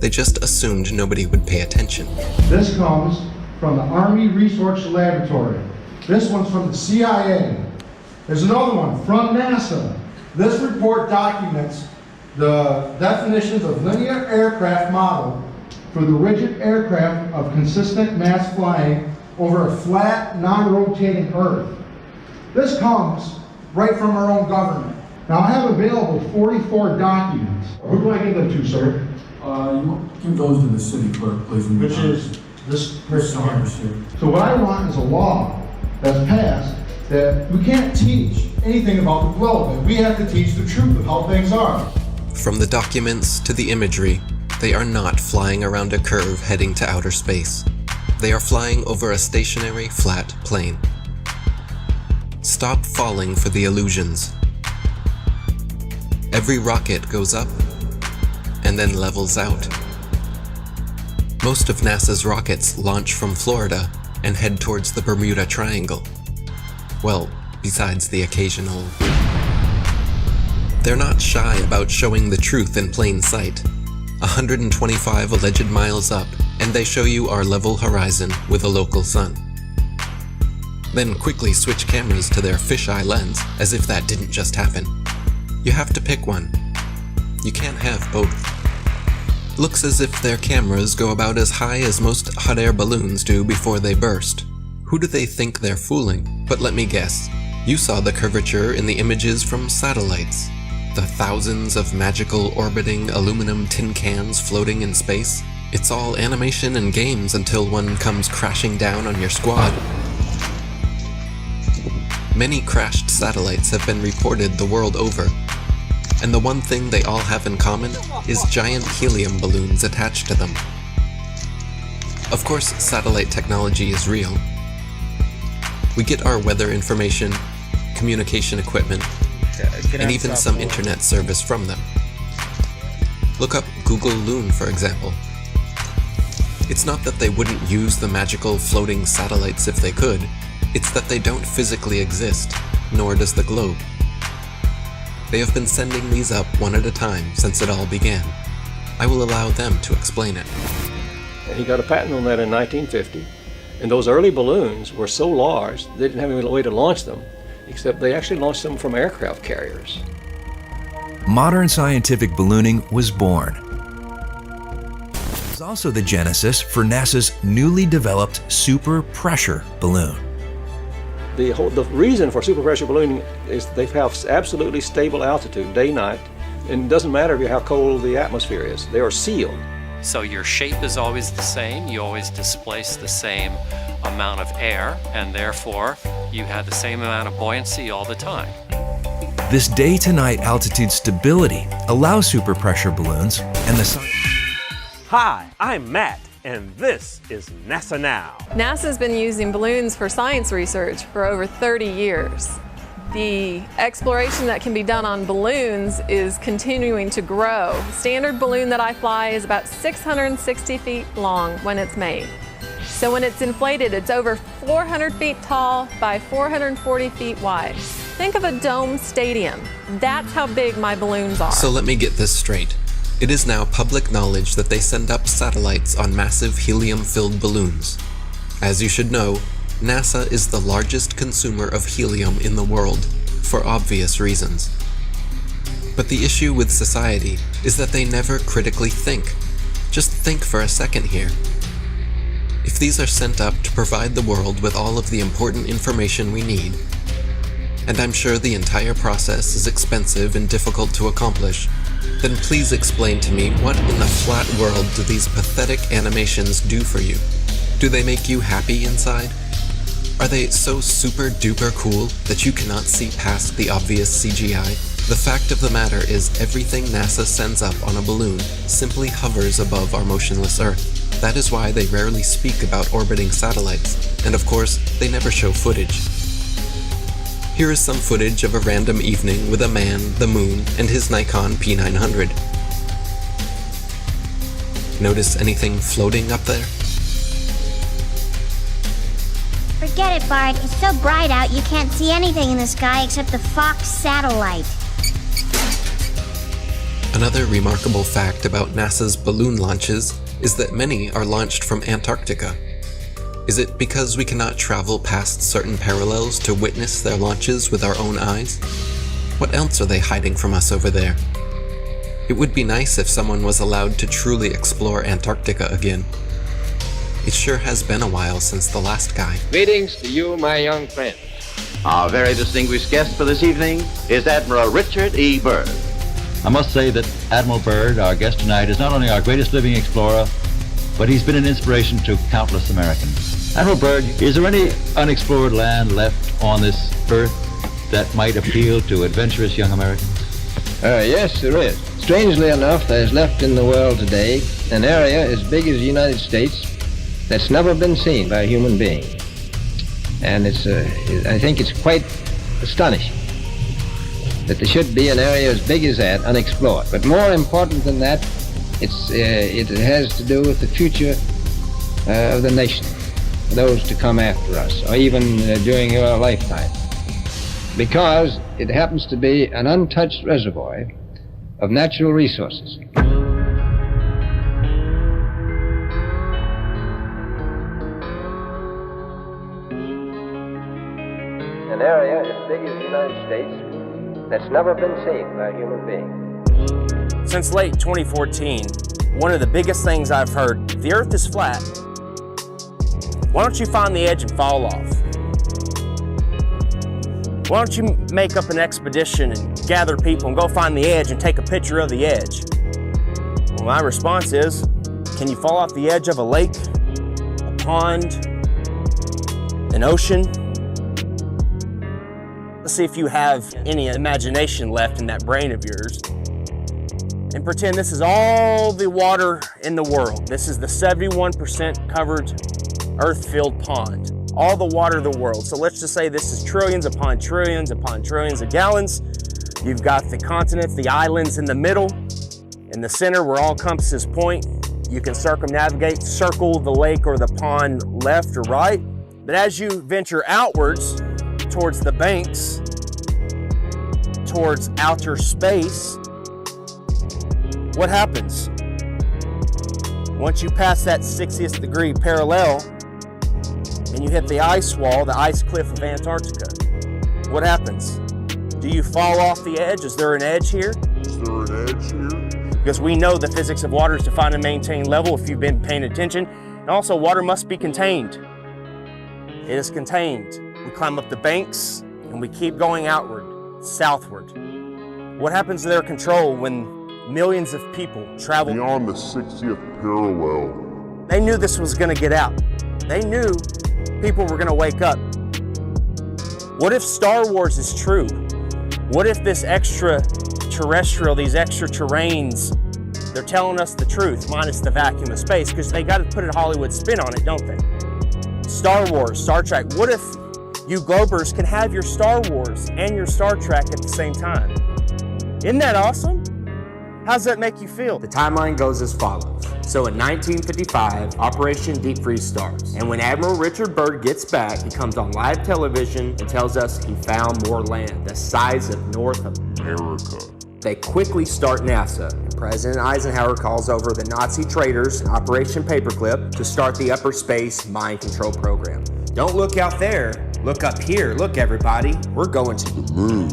Speaker 1: They just assumed nobody would pay attention.
Speaker 30: This comes from the Army Research Laboratory. This one's from the CIA.
Speaker 4: There's another one from NASA. This report documents the definitions of linear aircraft model for the rigid aircraft of consistent mass flying over a flat, non-rotating Earth. This comes right from our own government. Now I have available 44 documents. Who do I give them to, sir?
Speaker 5: You give those to the city clerk, please.
Speaker 4: Which is this person
Speaker 5: here.
Speaker 4: So what I want is a law that's passed that we can't teach anything about the globe, and we have to teach the truth of how things are.
Speaker 1: From the documents to the imagery, they are not flying around a curve heading to outer space. They are flying over a stationary, flat plane. Stop falling for the illusions. Every rocket goes up and then levels out. Most of NASA's rockets launch from Florida and head towards the Bermuda Triangle. Well, besides the occasional... They're not shy about showing the truth in plain sight. 125 alleged miles up, and they show you our level horizon with a local sun. Then quickly switch cameras to their fisheye lens, as if that didn't just happen. You have to pick one. You can't have both. Looks as if their cameras go about as high as most hot air balloons do before they burst. Who do they think they're fooling? But let me guess. You saw the curvature in the images from satellites. The thousands of magical orbiting aluminum tin cans floating in space. It's all animation and games until one comes crashing down on your squad. Many crashed satellites have been reported the world over, and the one thing they all have in common is giant helium balloons attached to them. Of course, satellite technology is real. We get our weather information, communication equipment, and even some internet service from them. Look up Google Loon, for example. It's not that they wouldn't use the magical floating satellites if they could, it's that they don't physically exist, nor does the globe. They have been sending these up one at a time since it all began. I will allow them to explain it.
Speaker 28: And he got a patent on that in 1950. And those early balloons were so large, they didn't have any way to launch them, except they actually launched them from aircraft carriers.
Speaker 6: Modern scientific ballooning was born. It was also the genesis for NASA's newly developed super pressure balloon.
Speaker 28: The reason for super pressure ballooning is they have absolutely stable altitude, day, night, and it doesn't matter how cold the atmosphere is. They are sealed.
Speaker 7: So your shape is always the same, you always displace the same amount of air, and therefore you have the same amount of buoyancy all the time.
Speaker 6: This day-to-night altitude stability allows super pressure balloons and the sun.
Speaker 8: Hi, I'm Matt, and this is NASA Now.
Speaker 16: NASA's been using balloons for science research for over 30 years. The exploration that can be done on balloons is continuing to grow. The standard balloon that I fly is about 660 feet long when it's made. So when it's inflated, it's over 400 feet tall by 440 feet wide. Think of a dome stadium. That's how big my balloons are.
Speaker 1: So let me get this straight. It is now public knowledge that they send up satellites on massive helium-filled balloons. As you should know, NASA is the largest consumer of helium in the world, for obvious reasons. But the issue with society is that they never critically think. Just think for a second here. If these are sent up to provide the world with all of the important information we need, and I'm sure the entire process is expensive and difficult to accomplish, then please explain to me what in the flat world do these pathetic animations do for you? Do they make you happy inside? Are they so super duper cool that you cannot see past the obvious CGI? The fact of the matter is everything NASA sends up on a balloon simply hovers above our motionless Earth. That is why they rarely speak about orbiting satellites, and of course, they never show footage. Here is some footage of a random evening with a man, the moon, and his Nikon P900. Notice anything floating up there?
Speaker 21: Forget it, Bart. It's so bright out you can't see anything in the sky except the Fox satellite.
Speaker 1: Another remarkable fact about NASA's balloon launches is that many are launched from Antarctica. Is it because we cannot travel past certain parallels to witness their launches with our own eyes? What else are they hiding from us over there? It would be nice if someone was allowed to truly explore Antarctica again. It sure has been a while since the last guy.
Speaker 2: Greetings to you, my young friend.
Speaker 9: Our very distinguished guest for this evening is Admiral Richard E. Byrd.
Speaker 10: I must say that Admiral Byrd, our guest tonight, is not only our greatest living explorer, but he's been an inspiration to countless Americans. Admiral Byrd, is there any unexplored land left on this earth that might appeal to adventurous young Americans?
Speaker 2: Yes, there is. Strangely enough, there's left in the world today an area as big as the United States that's never been seen by a human being. And I think it's quite astonishing that there should be an area as big as that unexplored. But more important than that, it has to do with the future of the nation, those to come after us, or even during your lifetime. Because it happens to be an untouched reservoir of natural resources. An area as big as the United States that's never been seen by a human being.
Speaker 11: Since late 2014, one of the biggest things I've heard, the Earth is flat. Why don't you find the edge and fall off? Why don't you make up an expedition and gather people and go find the edge and take a picture of the edge? Well, my response is, can you fall off the edge of a lake, a pond, an ocean? Let's see if you have any imagination left in that brain of yours. And pretend this is all the water in the world. This is the 71% covered earth-filled pond. All the water of the world. So let's just say this is trillions upon trillions upon trillions of gallons. You've got the continents, the islands in the middle. In the center where all compasses point, you can circumnavigate, circle the lake or the pond left or right. But as you venture outwards towards the banks, towards outer space, what happens? Once you pass that 60th degree parallel, and you hit the ice wall, the ice cliff of Antarctica, what happens? Do you fall off the edge? Is there an edge here?
Speaker 12: Is there an edge here?
Speaker 11: Because we know the physics of water is to find and maintain level if you've been paying attention. And also, water must be contained. It is contained. We climb up the banks and we keep going outward, southward. What happens to their control when millions of people travel
Speaker 12: beyond the 60th parallel?
Speaker 11: They knew this was going to get out. They knew people were going to wake up. What if Star Wars is true? What if this extraterrestrial, these extra terrains, they're telling us the truth, minus the vacuum of space, because they got to put a Hollywood spin on it, don't they? Star Wars, Star Trek. What if you Globers can have your Star Wars and your Star Trek at the same time? Isn't that awesome? How does that make you feel?
Speaker 13: The timeline goes as follows. So in 1955, Operation Deep Freeze starts. And when Admiral Richard Byrd gets back, he comes on live television and tells us he found more land, the size of North America. They quickly start NASA. And President Eisenhower calls over the Nazi traitors in Operation Paperclip to start the upper space mind control program. Don't look out there, look up here. Look everybody, we're going to the moon.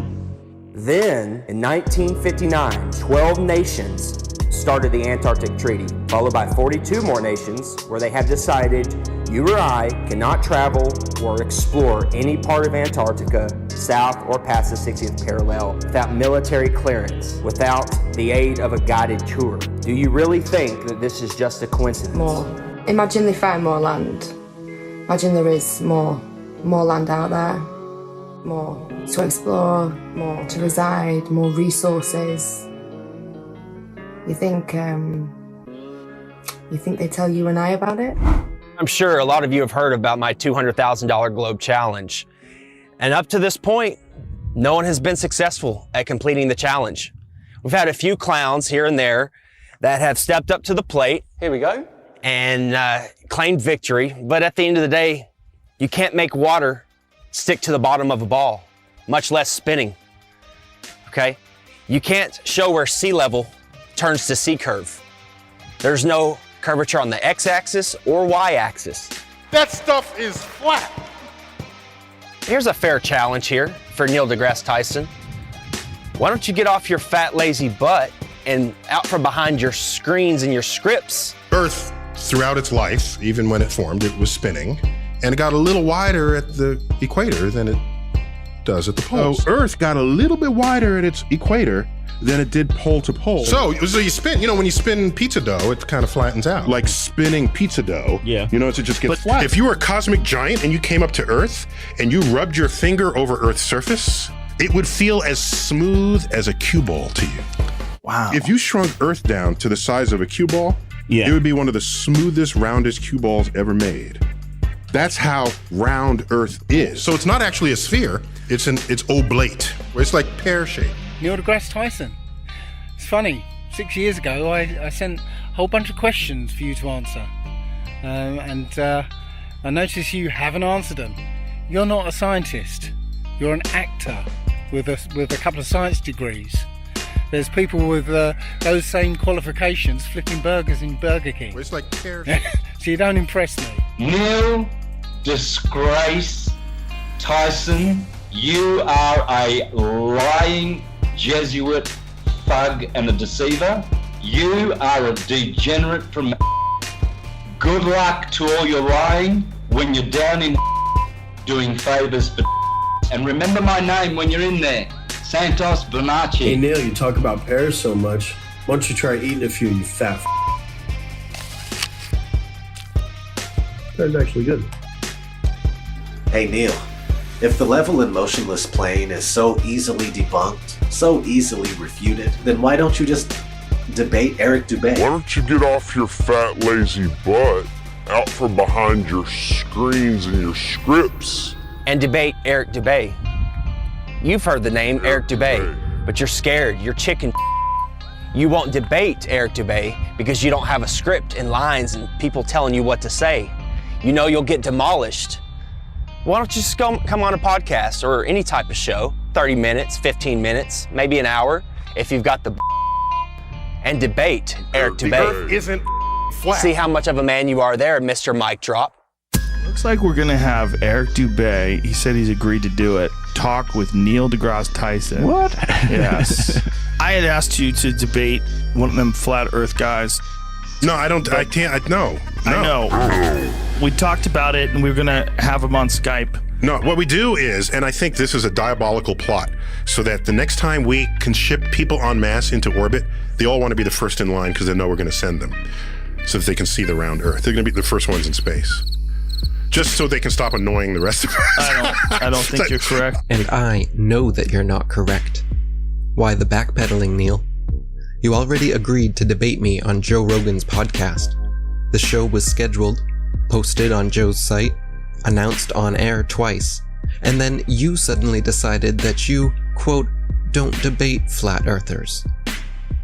Speaker 13: Then, in 1959, 12 nations started the Antarctic Treaty, followed by 42 more nations where they have decided you or I cannot travel or explore any part of Antarctica south or past the 60th parallel without military clearance, without the aid of a guided tour. Do you really think that this is just a coincidence?
Speaker 24: More. Imagine they found more land. Imagine there is more land out there. More to explore, more to reside, more resources. You think they tell you and I about it?
Speaker 11: I'm sure a lot of you have heard about my $200,000 Globe Challenge. And up to this point, no one has been successful at completing the challenge. We've had a few clowns here and there that have stepped up to the plate. Here we go. And claimed victory. But at the end of the day, you can't make water stick to the bottom of a ball, much less spinning, okay? You can't show where sea level turns to sea curve. There's no curvature on the x-axis or y-axis.
Speaker 12: That stuff is flat.
Speaker 11: Here's a fair challenge here for Neil deGrasse Tyson. Why don't you get off your fat, lazy butt and out from behind your screens and your scripts?
Speaker 3: Earth, throughout its life, even when it formed, it was spinning, and it got a little wider at the equator than it does at the poles.
Speaker 14: Oh, Earth got a little bit wider at its equator than it did pole to pole.
Speaker 3: So you spin, when you spin pizza dough, it kind of flattens out.
Speaker 14: Like spinning pizza dough.
Speaker 3: Yeah.
Speaker 14: You know, it just gets flat.
Speaker 3: If you were a cosmic giant and you came up to Earth and you rubbed your finger over Earth's surface, it would feel as smooth as a cue ball to you.
Speaker 14: Wow.
Speaker 3: If you shrunk Earth down to the size of a cue ball, it would be one of the smoothest, roundest cue balls ever made. That's how round Earth is. So it's not actually a sphere, it's oblate. It's like pear-shaped.
Speaker 15: Neil deGrasse Tyson. It's funny, 6 years ago I sent a whole bunch of questions for you to answer. And I notice you haven't answered them. You're not a scientist. You're an actor with a couple of science degrees. There's people with those same qualifications flipping burgers in Burger King.
Speaker 3: It's like pear.
Speaker 15: So you don't impress me.
Speaker 17: Neil Disgrace Tyson, you are a lying Jesuit thug and a deceiver. You are a degenerate from. Good luck to all your lying when you're down in doing favors for. And remember my name when you're in there, Santos Bonacci.
Speaker 19: Hey Neil, you talk about pears so much. Why don't you try eating a few, you fat That's actually good.
Speaker 22: Hey Neil, if the level and motionless plane is so easily debunked, so easily refuted, then why don't you just debate Eric Dubay?
Speaker 12: Why don't you get off your fat, lazy butt, out from behind your screens and your scripts,
Speaker 11: and debate Eric Dubay? You've heard the name Eric Dubay, but you're scared. You're chicken. You won't debate Eric Dubay because you don't have a script and lines and people telling you what to say. You know you'll get demolished. Why don't you just come on a podcast or any type of show, 30 minutes, 15 minutes, maybe an hour, if you've got the and debate Eric Dubay.
Speaker 3: The Earth isn't flat.
Speaker 11: See how much of a man you are there, Mr. Mic Drop.
Speaker 14: Looks like we're gonna have Eric Dubay, he said he's agreed to do it, talk with Neil deGrasse Tyson.
Speaker 23: What?
Speaker 14: Yes. I had asked you to debate one of them flat earth guys.
Speaker 3: No, I can't, no.
Speaker 14: I know. We talked about it and we were gonna have him on Skype.
Speaker 3: No, what we do is, and I think this is a diabolical plot, so that the next time we can ship people en masse into orbit, they all want to be the first in line because they know we're gonna send them, so that they can see the round Earth. They're gonna be the first ones in space. Just so they can stop annoying the rest of us.
Speaker 14: I don't think you're correct.
Speaker 1: And I know that you're not correct. Why the backpedaling, Neil? You already agreed to debate me on Joe Rogan's podcast. The show was scheduled, posted on Joe's site, announced on air twice, and then you suddenly decided that you, quote, don't debate flat earthers.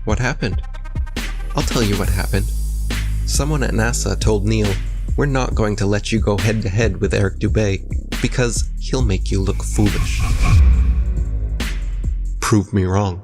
Speaker 1: What happened? I'll tell you what happened. Someone at NASA told Neil, we're not going to let you go head to head with Eric Dubay because he'll make you look foolish. Prove me wrong.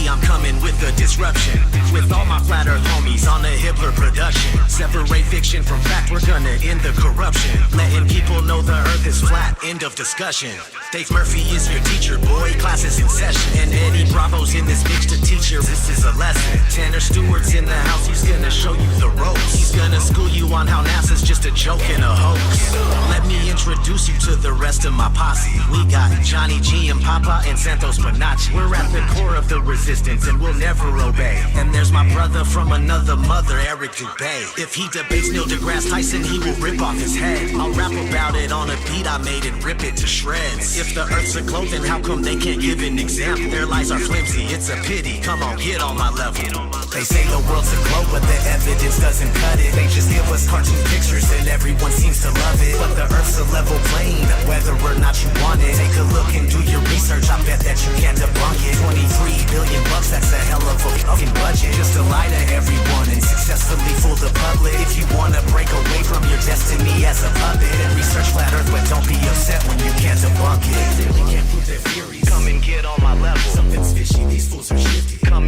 Speaker 25: I'm coming with a disruption. With all my flat earth homies on the Hitler production. Separate fiction from fact, we're gonna end the corruption. Letting people know the earth is flat, end of discussion. Dave Murphy is your teacher, boy, class is in session. And Eddie Bravo's in this bitch to teach you, this is a lesson. Tanner Stewart's in the house, he's gonna show you the ropes. He's gonna school you on how NASA's just a joke and a hoax. Let me introduce you to the rest of my posse. We got Johnny G and Papa and Santos Bonacci. We're at the core of the resistance and we'll never obey. And there's my brother from another mother, Eric Dubay. If he debates Neil deGrasse Tyson, he will rip off his head. I'll rap about it on a beat I made and rip it to shreds. If the earth's a globe, then how come they can't give an example? Their lies are flimsy, it's a pity. Come on, get on my level. They say the world's a globe, but the evidence doesn't cut it. They just give us cartoon pictures and everyone seems to love it. But the earth's a level plane, whether or not you want it. Take a look and do your research, I bet that you can't debunk it. 23 billion bucks, that's a hell of a fucking budget. Just to lie to everyone and successfully fool the public. If you wanna break away from your destiny as a puppet, then research flat earth, but don't be upset when you can't debunk it. They clearly can't prove their theories. Come and get on my level. Something's fishy, these fools are shifty. Come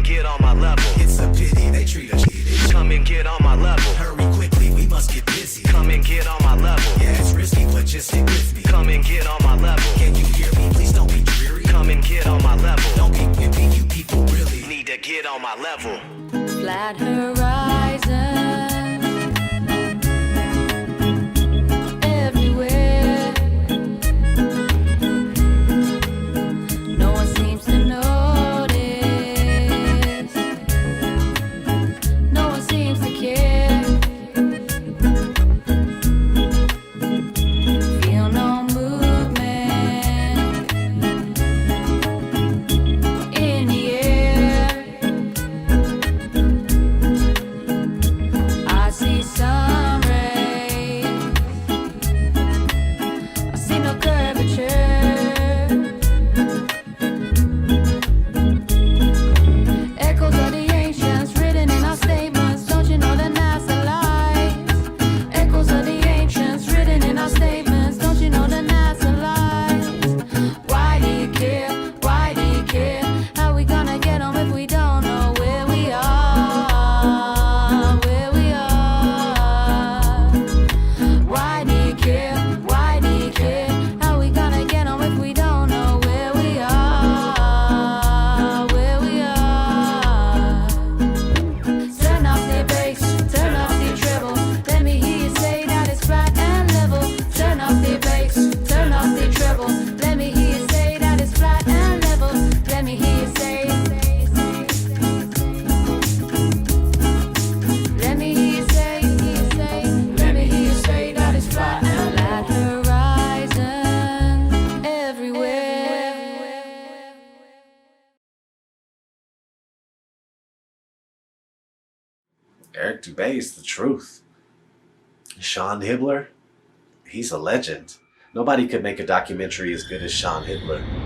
Speaker 25: and get on my level. It's a pity they treat us shitty. Come and get on my level. Hurry quickly, we must get busy. Come and get on my level. Yeah, it's risky, but just stick with me. Come and get on my level. Can you hear me? Please don't be dreary. Come and get on my level. Don't be pimpy, you people really need to get on my level.
Speaker 4: Flat horizon.
Speaker 22: Eric Dubé is the truth. Sean Hibbler, he's a legend. Nobody could make a documentary as good as Sean Hibbler.